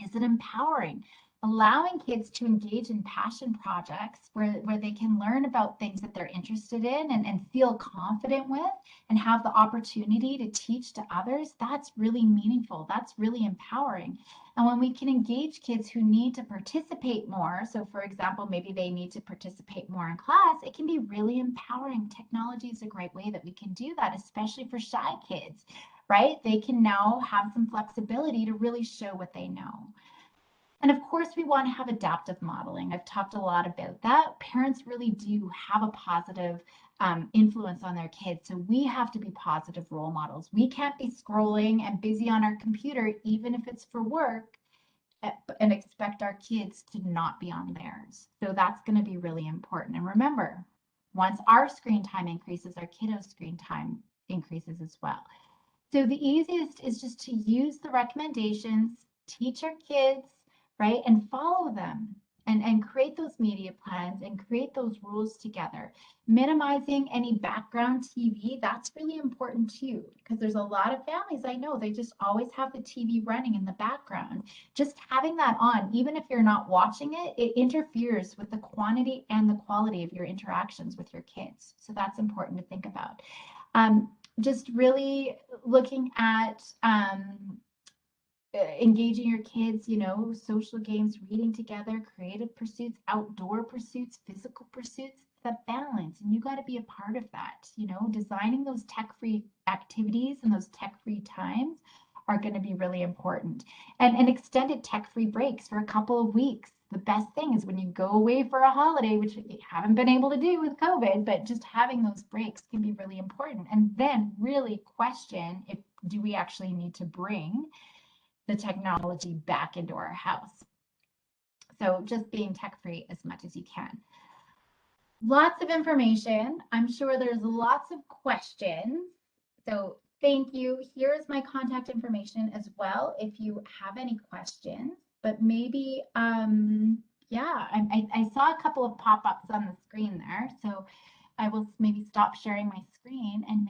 Is it empowering? allowing kids to engage in passion projects where they can learn about things that they're interested in and feel confident with and have the opportunity to teach to others, that's really meaningful. That's really empowering. And when we can engage kids who need to participate more, so for example, maybe they need to participate more in class, it can be really empowering. Technology is a great way that we can do that, especially for shy kids, right? They can now have some flexibility to really show what they know. And of course, we want to have adaptive modeling. I've talked a lot about that. Parents really do have a positive influence on their kids. So we have to be positive role models. We can't be scrolling and busy on our computer, even if it's for work, and expect our kids to not be on theirs. So that's going to be really important. And remember, once our screen time increases, our kiddos' screen time increases as well. So the easiest is just to use the recommendations, teach our kids, right, and follow them and create those media plans and create those rules together. Minimizing any background TV, that's really important too, because there's a lot of families I know, they just always have the TV running in the background. Just having that on, even if you're not watching it, it interferes with the quantity and the quality of your interactions with your kids. So that's important to think about. Just really looking at engaging your kids, you know, social games, reading together, creative pursuits, outdoor pursuits, physical pursuits, that balance. And you got to be a part of that, you know, designing those tech-free activities and those tech-free times are going to be really important. And extended tech-free breaks for a couple of weeks. The best thing is when you go away for a holiday, which you haven't been able to do with COVID, but just having those breaks can be really important. And then really question if do we actually need to bring the technology back into our house. So just being tech-free as much as you can. Lots of information. I'm sure there's lots of questions. So thank you. Here is my contact information as well if you have any questions. But maybe, yeah, I saw a couple of pop-ups on the screen there. So I will maybe stop sharing my screen and